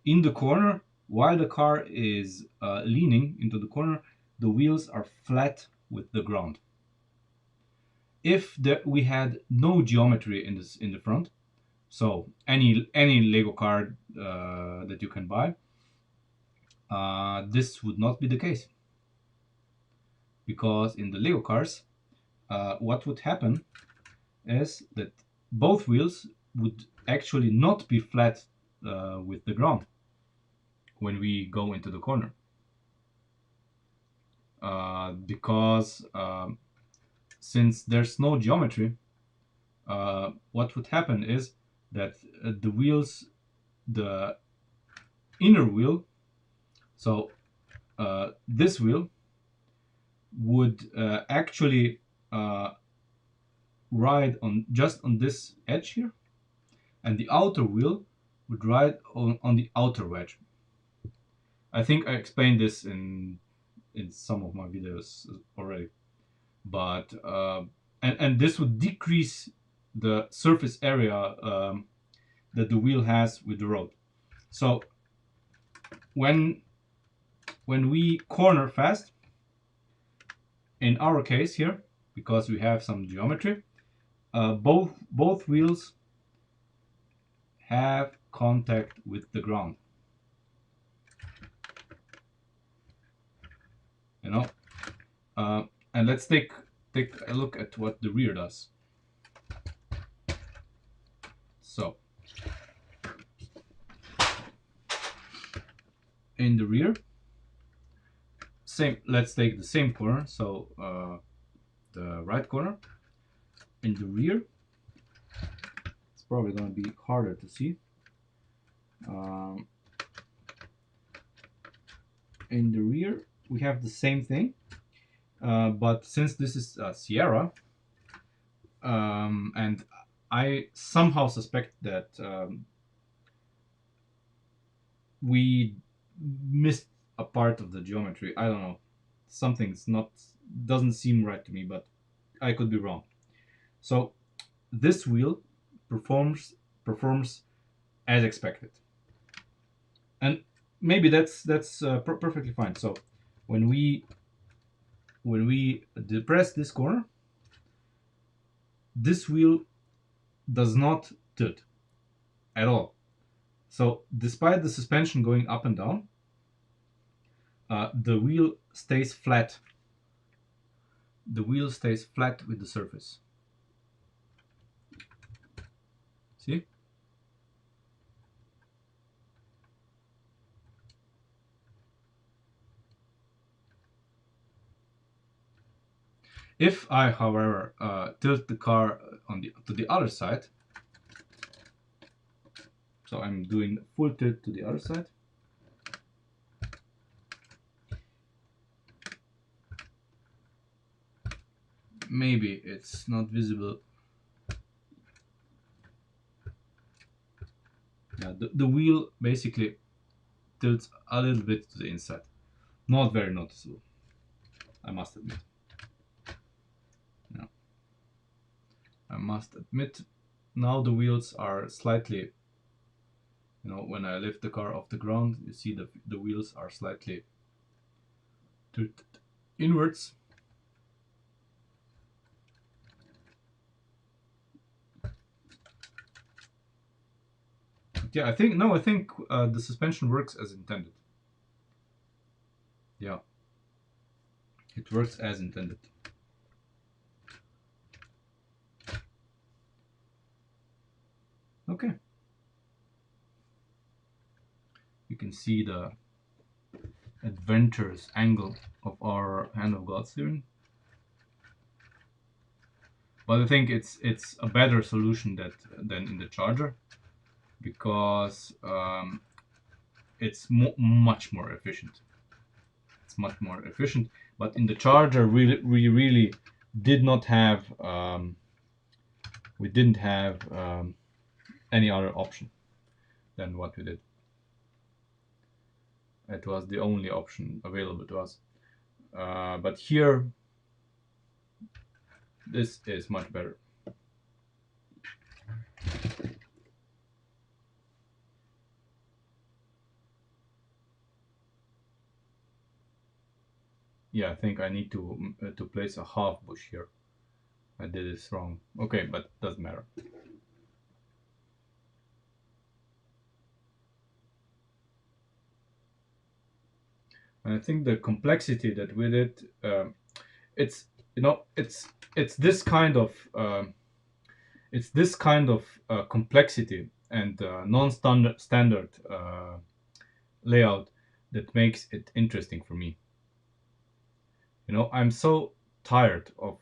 S1: in the corner. While the car is leaning into the corner, the wheels are flat with the ground. If we had no geometry in the front, so any Lego car that you can buy, this would not be the case, because in the Lego cars, what would happen is that both wheels would actually not be flat with the ground when we go into the corner. because since there's no geometry, what would happen is that the inner wheel, so this wheel would actually ride on just on this edge here, and the outer wheel would ride on the outer edge. I think I explained this in some of my videos already, but and this would decrease the surface area that the wheel has with the road. So when we corner fast, in our case here, because we have some geometry, both wheels have contact with the ground. You know, and let's take a look at what the rear does. So in the rear, same. Let's take the same corner. So the right corner. In the rear, it's probably going to be harder to see. In the rear, we have the same thing, but since this is Sierra, and I somehow suspect that we missed a part of the geometry. I don't know. Something's not doesn't seem right to me, but I could be wrong. So this wheel performs as expected, and maybe that's perfectly fine. So when we depress this corner, this wheel does not tilt at all. So despite the suspension going up and down, the wheel stays flat. The wheel stays flat with the surface. See? If I, however, tilt the car to the other side, so I'm doing full tilt to the other side, maybe it's not visible. Yeah, the wheel basically tilts a little bit to the inside. Not very noticeable, I must admit. Yeah. I must admit, now the wheels are slightly, when I lift the car off the ground, you see the wheels are slightly tilted inwards. Yeah, I think the suspension works as intended. Yeah, it works as intended. Okay. You can see the adventurous angle of our Hand of God steering. But I think it's a better solution than in the Charger, because it's much more efficient. It's much more efficient. But in the Charger, we really did not have we didn't have any other option than what we did. It was the only option available to us. But here, this is much better. Yeah, I think I need to place a half bush here. I did this wrong. Okay, but doesn't matter. And I think the complexity that with it, it's it's this kind of complexity and non-standard layout that makes it interesting for me. You know, I'm so tired of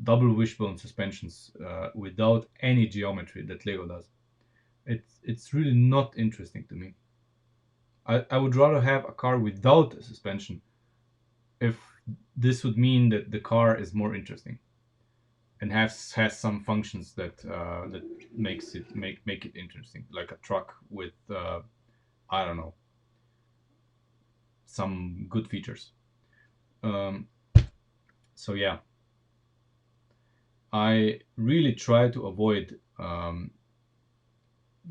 S1: double wishbone suspensions without any geometry that Lego does. It's really not interesting to me. I would rather have a car without a suspension if this would mean that the car is more interesting and has some functions that makes it make it interesting, like a truck with I don't know, some good features. Um, so yeah, I really try to avoid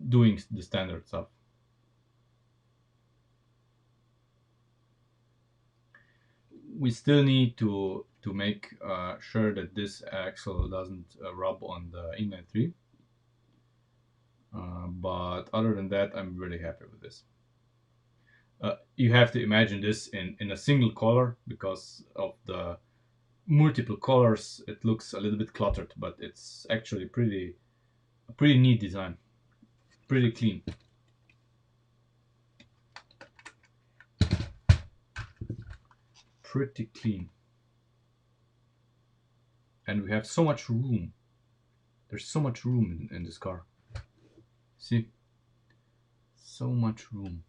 S1: doing the standard stuff. We still need to make sure that this axle doesn't rub on the inline three. But other than that, I'm really happy with this. You have to imagine this in a single color because of the multiple colors. It looks a little bit cluttered, but it's actually a pretty neat design, pretty clean. Pretty clean. And we have so much room. There's so much room in this car. See? So much room.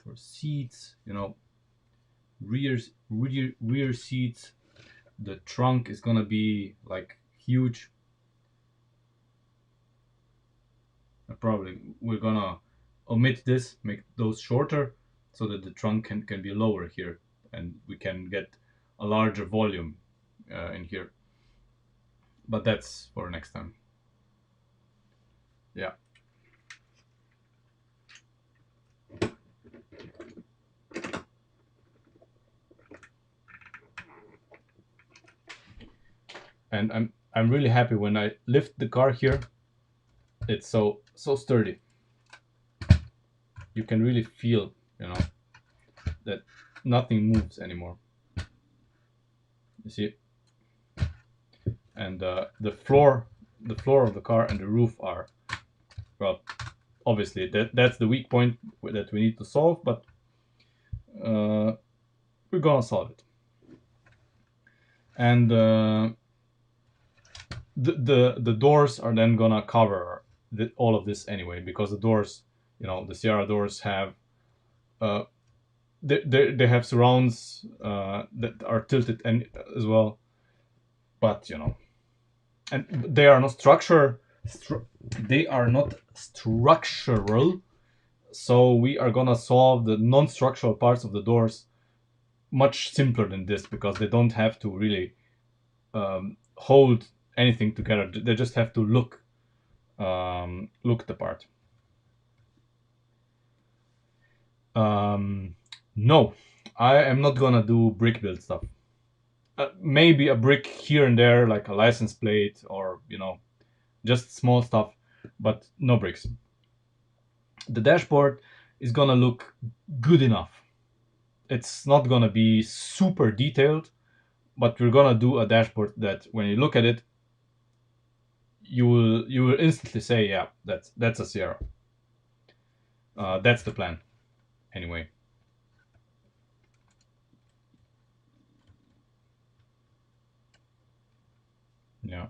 S1: For seats, you know, rear seats. The trunk is gonna be like huge. Probably we're gonna omit this, make those shorter, so that the trunk can be lower here, and we can get a larger volume in here. But that's for next time. Yeah. And I'm really happy when I lift the car here. It's so sturdy. You can really feel, you know, that nothing moves anymore. You see, and the floor of the car and the roof are, well, obviously that's the weak point that we need to solve, but we're gonna solve it. And the doors are then gonna cover all of this anyway, because the doors, you know, the Sierra doors have they have surrounds that are tilted and as well, but you know, and they are not they are not structural, so we are gonna solve the non-structural parts of the doors much simpler than this, because they don't have to really hold anything together. They just have to look the part. No, I am not gonna do brick build stuff. Maybe a brick here and there, like a license plate, or you know, just small stuff, but no bricks. The dashboard is gonna look good enough. It's not gonna be super detailed, but we're gonna do a dashboard that when you look at it, you will instantly say, yeah, that's a Sierra. That's the plan, anyway. Yeah.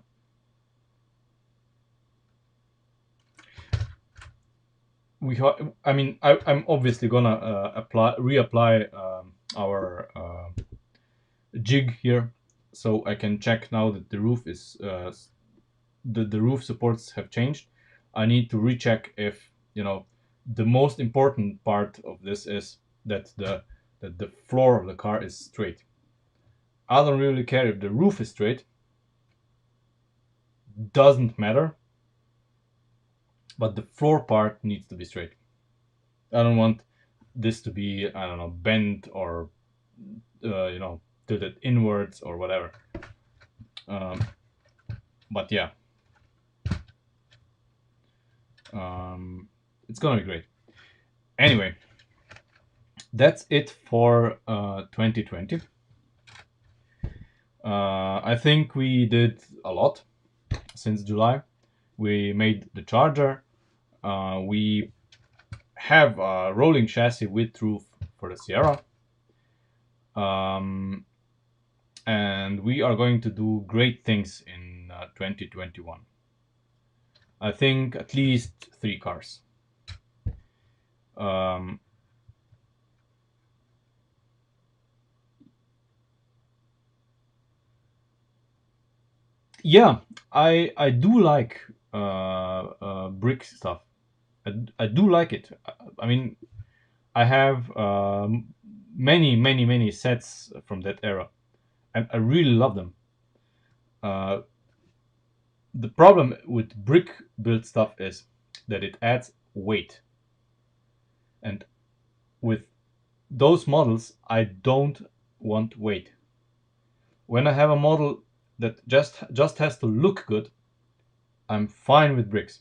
S1: I mean, I'm obviously gonna reapply our jig here, so I can check now that the roof is the roof supports have changed. I need to recheck if, you know, the most important part of this is that the floor of the car is straight. I don't really care if the roof is straight. Doesn't matter. But the floor part needs to be straight. I don't want this to be, I don't know, bent or you know, tilted inwards or whatever. But yeah, it's gonna be great. Anyway, that's it for 2020. I think we did a lot since July. We made the charger. We have a rolling chassis with roof for the Sierra. And we are going to do great things in 2021. I think at least 3 cars. Um, yeah, I do like brick stuff. I do like it. I mean, I have many sets from that era, and I really love them. Uh, the problem with brick built stuff is that it adds weight, and with those models, I don't want weight. When I have a model that just has to look good, I'm fine with bricks.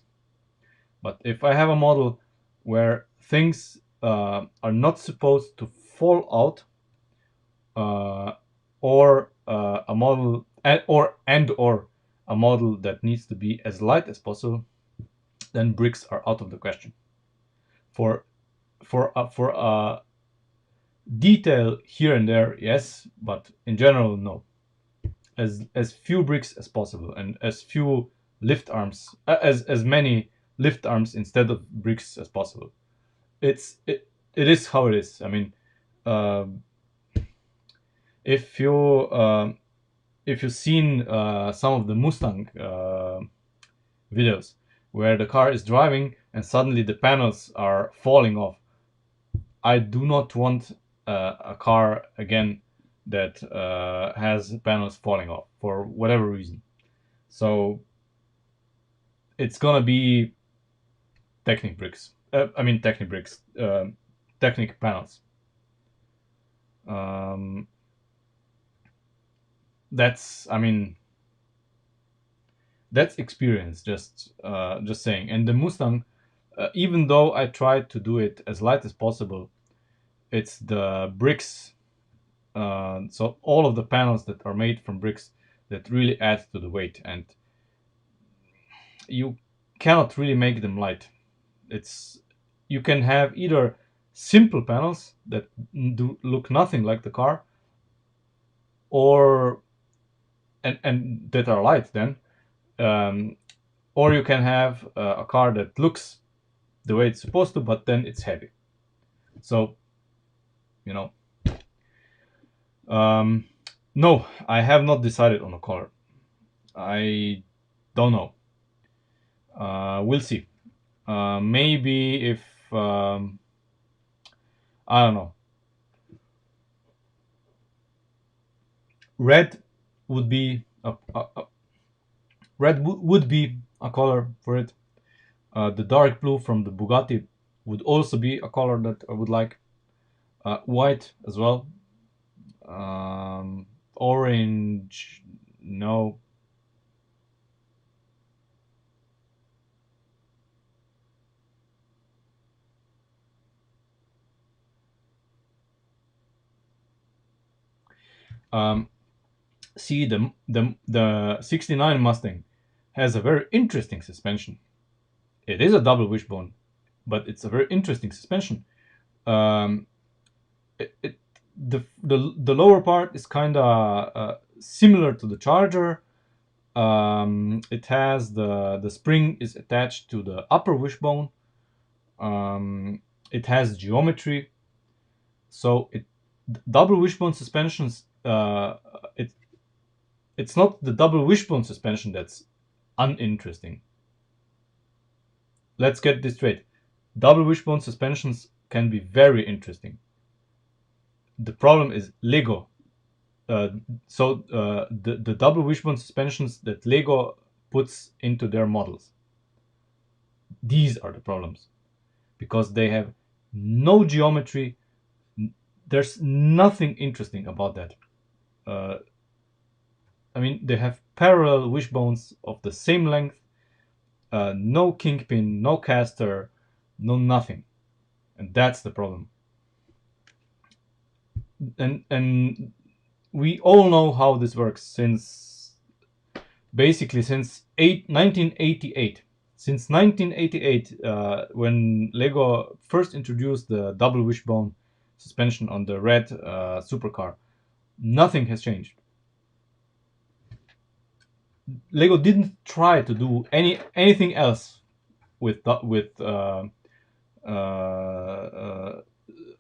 S1: But if I have a model where things are not supposed to fall out, uh, or a model or a model that needs to be as light as possible, then bricks are out of the question. For for detail here and there, yes, but in general, no. As few bricks as possible, and as few lift arms, as many lift arms instead of bricks as possible. It is how it is. I mean, uh, if you if you've seen some of the Mustang videos where the car is driving and suddenly the panels are falling off, I do not want a car again that has panels falling off for whatever reason. So it's gonna be Technic bricks. Technic bricks, Technic panels. Um, that's I mean that's experience. Just saying. And the Mustang, even though I tried to do it as light as possible, it's the bricks. So all of the panels that are made from bricks that really add to the weight, and you cannot really make them light. It's You can have either simple panels that do look nothing like the car, or and that are light then, um, or you can have a car that looks the way it's supposed to, but then it's heavy. So you know, um, no, I have not decided on a color. I don't know. We'll see. Maybe if I don't know, red would be would be a color for it. The dark blue from the Bugatti would also be a color that I would like. White as well. Orange, no. Um, See, the '69 Mustang has a very interesting suspension. It is a double wishbone, but it's a very interesting suspension. Um, it the lower part is kind of similar to the Charger. It has the spring is attached to the upper wishbone. It has geometry, so it double wishbone suspensions. It's not the double wishbone suspension that's uninteresting. Let's get this straight. Double wishbone suspensions can be very interesting. The problem is Lego. The double wishbone suspensions that Lego puts into their models. These are the problems, because they have no geometry. There's nothing interesting about that. Uh, they have parallel wishbones of the same length, no kingpin, no caster, no nothing, and that's the problem. And we all know how this works since 1988. Since 1988, when Lego first introduced the double wishbone suspension on the red supercar, nothing has changed. Lego didn't try to do anything else with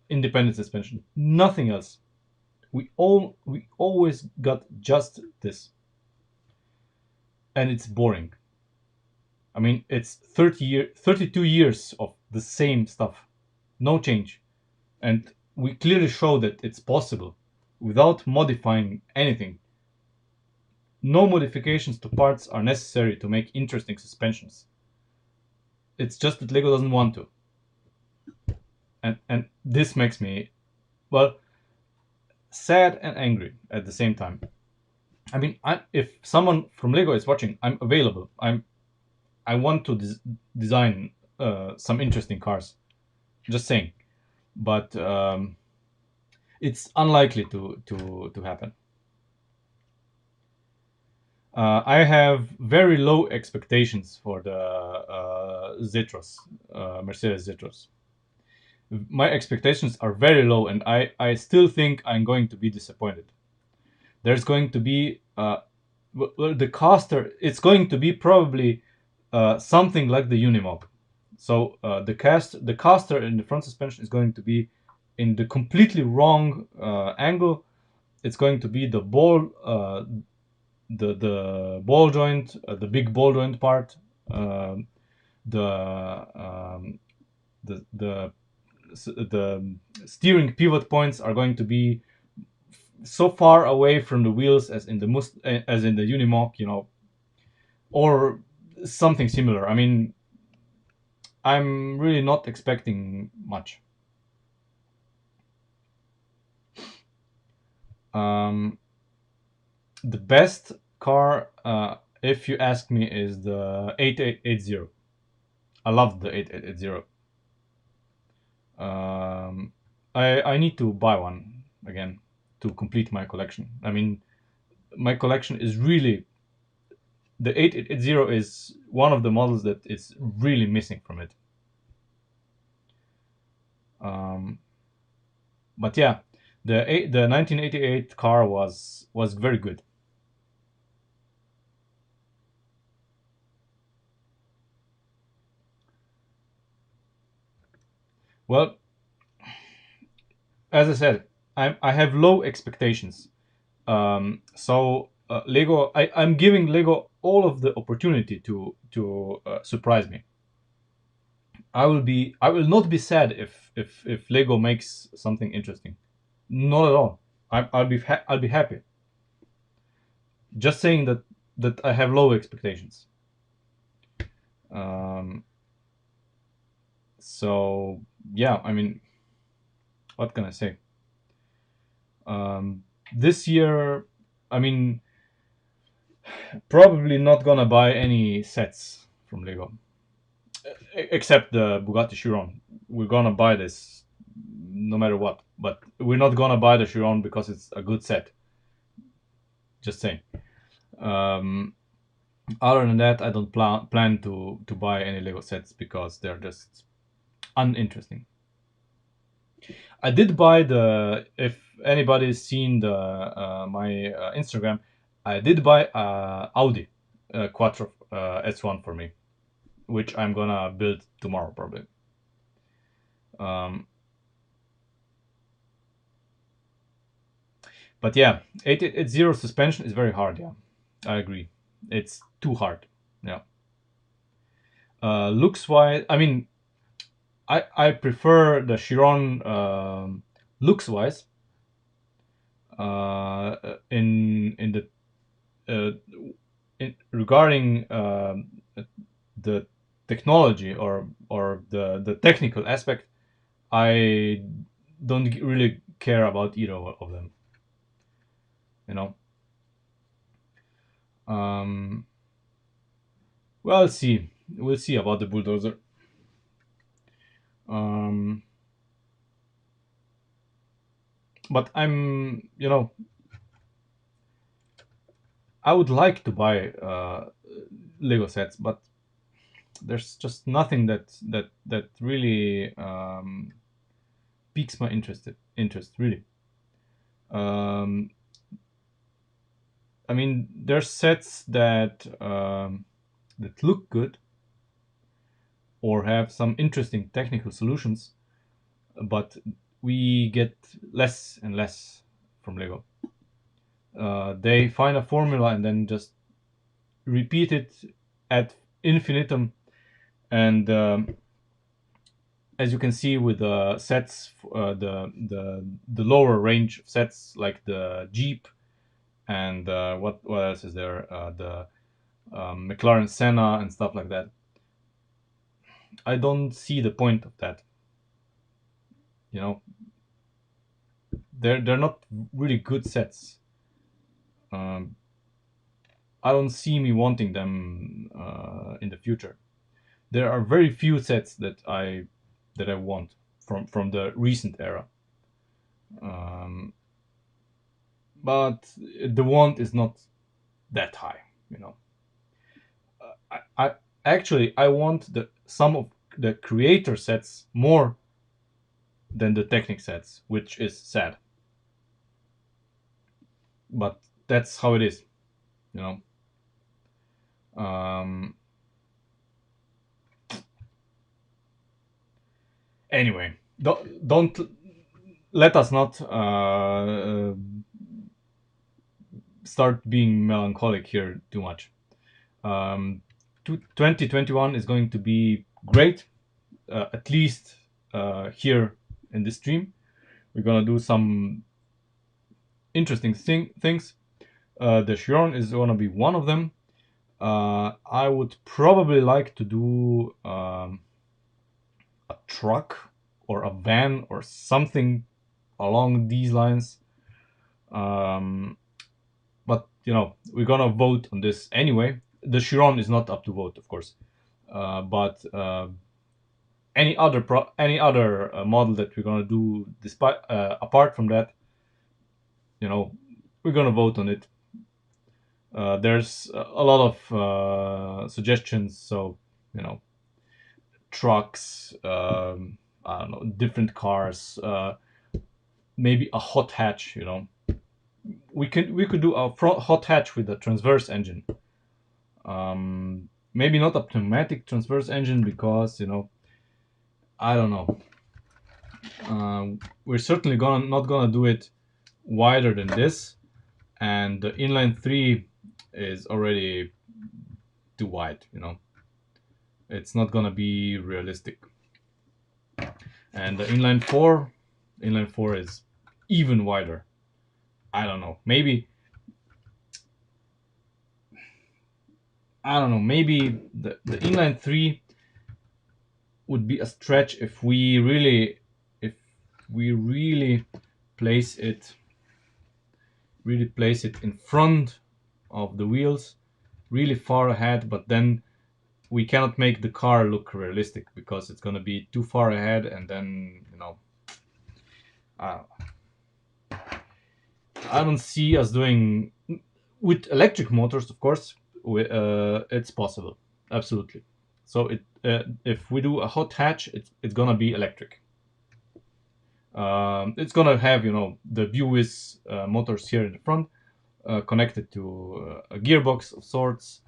S1: independent suspension. Nothing else. We always got just this, and it's boring. I mean, it's 32 years of the same stuff, no change, and we clearly show that it's possible without modifying anything. No modifications to parts are necessary to make interesting suspensions. It's just that Lego doesn't want to, and this makes me, well, sad and angry at the same time. I mean, if someone from Lego is watching, I'm available. I want to design some interesting cars. Just saying, but it's unlikely to happen. I have very low expectations for the Zetros, Mercedes Zetros. My expectations are very low, and I still think I'm going to be disappointed. There's going to be well, the caster. It's going to be probably something like the Unimog. So the caster in the front suspension is going to be in the completely wrong angle. It's going to be the ball joint, the big ball joint part, the the the steering pivot points are going to be so far away from the wheels as in the Unimog, or something similar. I mean, I'm really not expecting much. The best car, if you ask me, is the 8880. I love the 8880. I need to buy one again to complete my collection. I mean, my collection is really, the 8880 is one of the models that is really missing from it. But yeah, the 1988 car was very good. Well, as I said, I have low expectations. So Lego, I'm giving Lego all of the opportunity to surprise me. I will not be sad if Lego makes something interesting. Not at all. I'll be happy. Just saying that I have low expectations. Um, so yeah, I mean, what can I say? This year, I mean, probably not gonna buy any sets from Lego, except the Bugatti Chiron. We're gonna buy this no matter what, but we're not gonna buy the Chiron because it's a good set. Just saying. Um, Other than that, I don't plan to buy any Lego sets because they're just uninteresting. I did buy if anybody's seen my Instagram, I did buy Audi Quattro S1 for me, which I'm gonna build tomorrow probably. Um, but yeah, 880 suspension is very hard. Yeah, I agree. It's too hard. Yeah. Looks wise, I mean, I prefer the Chiron looks wise. In the uh, regarding the technology or the technical aspect, I don't really care about either of them. You know. Um, well, we'll see. We'll see about the bulldozer. Um, but I would like to buy Lego sets, but there's just nothing that really piques my interest really. Um, I mean, there's sets that look good or have some interesting technical solutions, but we get less and less from Lego. They find a formula and then just repeat it ad infinitum. And as you can see with the sets, the lower range of sets like the Jeep and what else is there? The McLaren Senna and stuff like that. I don't see the point of that. You know, they're not really good sets. Um, I don't see me wanting them in the future. There are very few sets that I want from the recent era. Um, but the want is not that high. You know, I actually I want the some of the creator sets more than the Technic sets, which is sad. But that's how it is, you know. Um, anyway, don't let us not start being melancholic here too much. 2021 is going to be great, at least here in this stream. We're gonna do some interesting things. The Chiron is gonna be one of them. I would probably like to do a truck or a van or something along these lines. But you know, we're gonna vote on this anyway. The Chiron is not up to vote, of course. But any other model that we're gonna do, despite apart from that, you know, we're gonna vote on it. There's a lot of suggestions, so you know, trucks, I don't know, different cars, maybe a hot hatch. You know, we could do a hot hatch with a transverse engine. Maybe not a pneumatic transverse engine because you know, I don't know. We're certainly not gonna do it wider than this, and the inline 3 is already too wide. You know, it's not gonna be realistic. And the inline 4 is even wider. I don't know. Maybe I don't know. Maybe the inline 3 would be a stretch if we really place it in front of the wheels, really far ahead. But then we cannot make the car look realistic because it's gonna be too far ahead, and then you know, I don't see us doing with electric motors. Of course, it's possible, absolutely. So if we do a hot hatch, it's gonna be electric. It's gonna have, you know, the Buis motors here in the front, connected to a gearbox of sorts,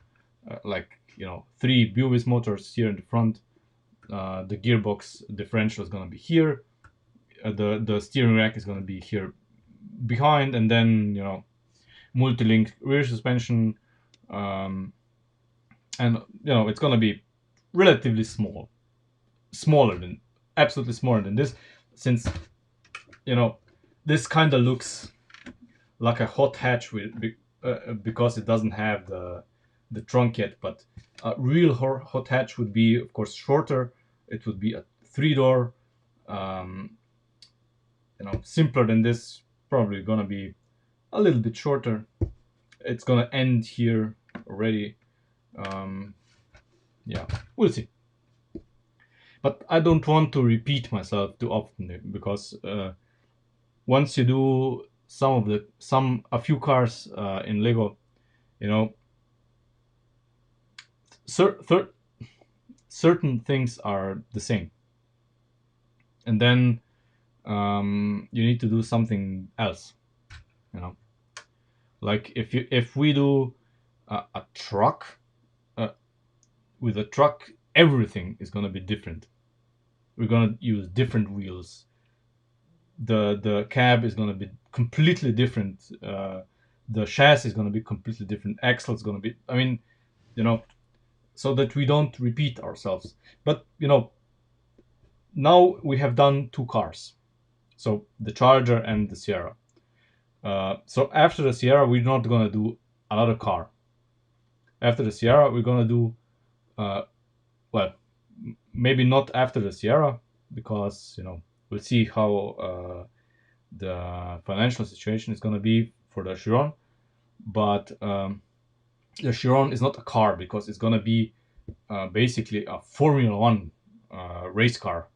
S1: like you know, 3 Buis motors here in the front. The gearbox differential is gonna be here. The steering rack is gonna be here behind, and then you know, multi-link rear suspension, and you know, it's gonna be relatively absolutely smaller than this, since you know, this kind of looks like a hot hatch because it doesn't have the trunk yet. But a real hot hatch would be, of course, shorter. It would be a 3-door, you know, simpler than this. Probably gonna be a little bit shorter. It's gonna end here already. Yeah, we'll see. But I don't want to repeat myself too often, because once you do a few cars in Lego, you know, certain things are the same, and then you need to do something else. You know, like if we do a truck, uh, with a truck, everything is gonna be different. We're gonna use different wheels. The cab is gonna be completely different. The chassis is gonna be completely different. Axle is gonna be. I mean, you know, so that we don't repeat ourselves. But now we have done two cars, so the Charger and the Sierra. So after the Sierra, we're not gonna do another car. After the Sierra, we're gonna do well, maybe not after the Sierra, because we'll see how the financial situation is gonna be for the Chiron. But the Chiron is not a car, because it's gonna be basically a Formula One race car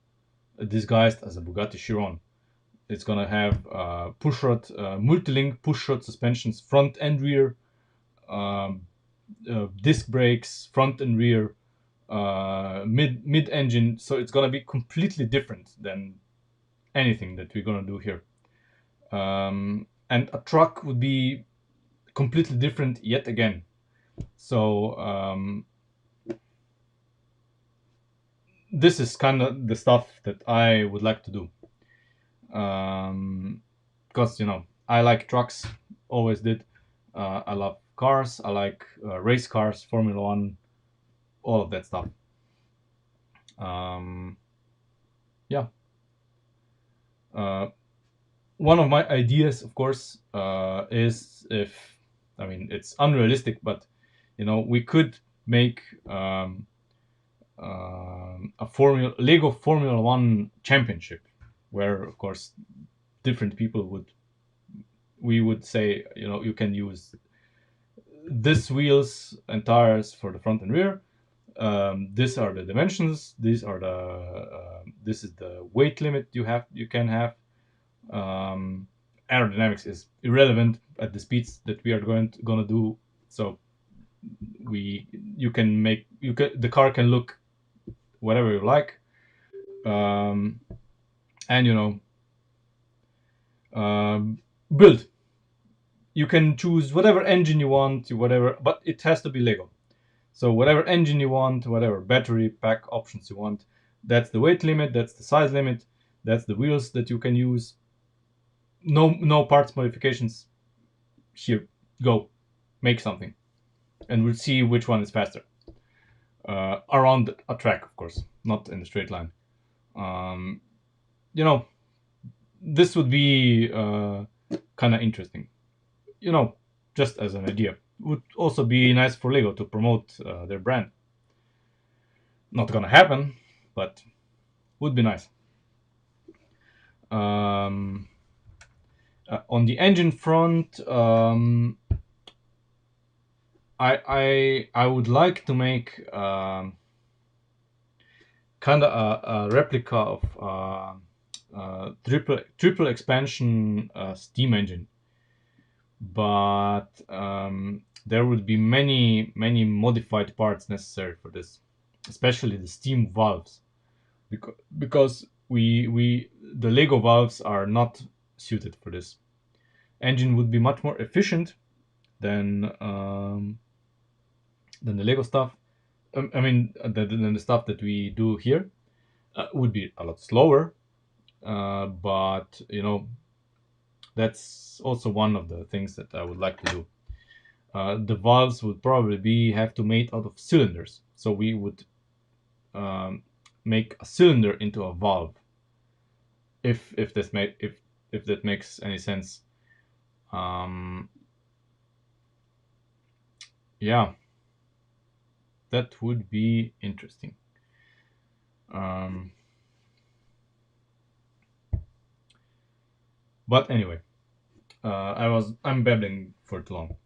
S1: disguised as a Bugatti Chiron. It's gonna have pushrod, multi-link pushrod suspensions, front and rear, um, disc brakes, front and rear, mid engine. So it's gonna be completely different than anything that we're gonna do here. And a truck would be completely different yet again. So this is kind of the stuff that I would like to do. Because I like trucks, always did. I love cars. I like race cars, Formula One, all of that stuff. Yeah. One of my ideas, of course, is if it's unrealistic, but we could make a Lego Formula One championship, where of course different people we would say you can use this wheels and tires for the front and rear. These are the dimensions. These are this is the weight limit you can have. Aerodynamics is irrelevant at the speeds that we are gonna do. So the car can look whatever you like, and build. You can choose whatever engine you want, whatever, but it has to be Lego. So whatever engine you want, whatever battery pack options you want, that's the weight limit, that's the size limit, that's the wheels that you can use. No parts modifications. Here, go, make something, and we'll see which one is faster. Around a track, of course, not in a straight line. This would be kind of interesting. Just as an idea. Would also be nice for Lego to promote their brand. Not gonna happen, but would be nice. On the engine front, I would like to make kind of a replica of triple expansion steam engine, but there would be many modified parts necessary for this, especially the steam valves, because the Lego valves are not suited for this. Engine would be much more efficient than the Lego stuff. Than the stuff that we do here. Would be a lot slower, but that's also one of the things that I would like to do. The valves would probably have to made out of cylinders, so we would make a cylinder into a valve. If that makes any sense. Yeah, that would be interesting. But anyway, I'm babbling for too long.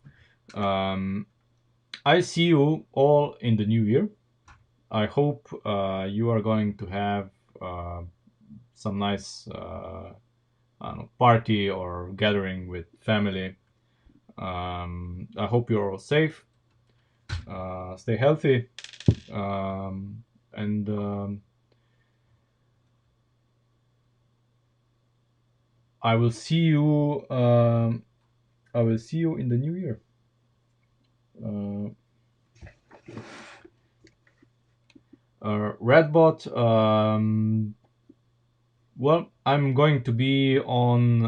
S1: I see you all in the new year. I hope you are going to have some nice party or gathering with family. I hope you're all safe. Stay healthy, and I will see you. I will see you in the new year. Uh, Redbot. Well, I'm going to be on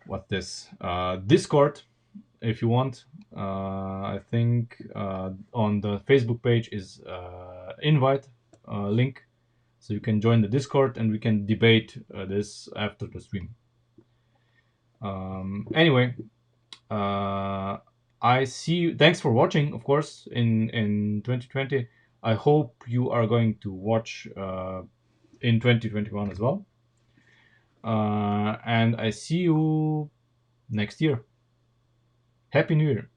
S1: what this Discord if you want. I think on the Facebook page is invite link, so you can join the Discord and we can debate this after the stream. Anyway, uh, I see you. Thanks for watching, of course, in 2020. I hope you are going to watch in 2021 as well. And I see you next year. Happy New Year.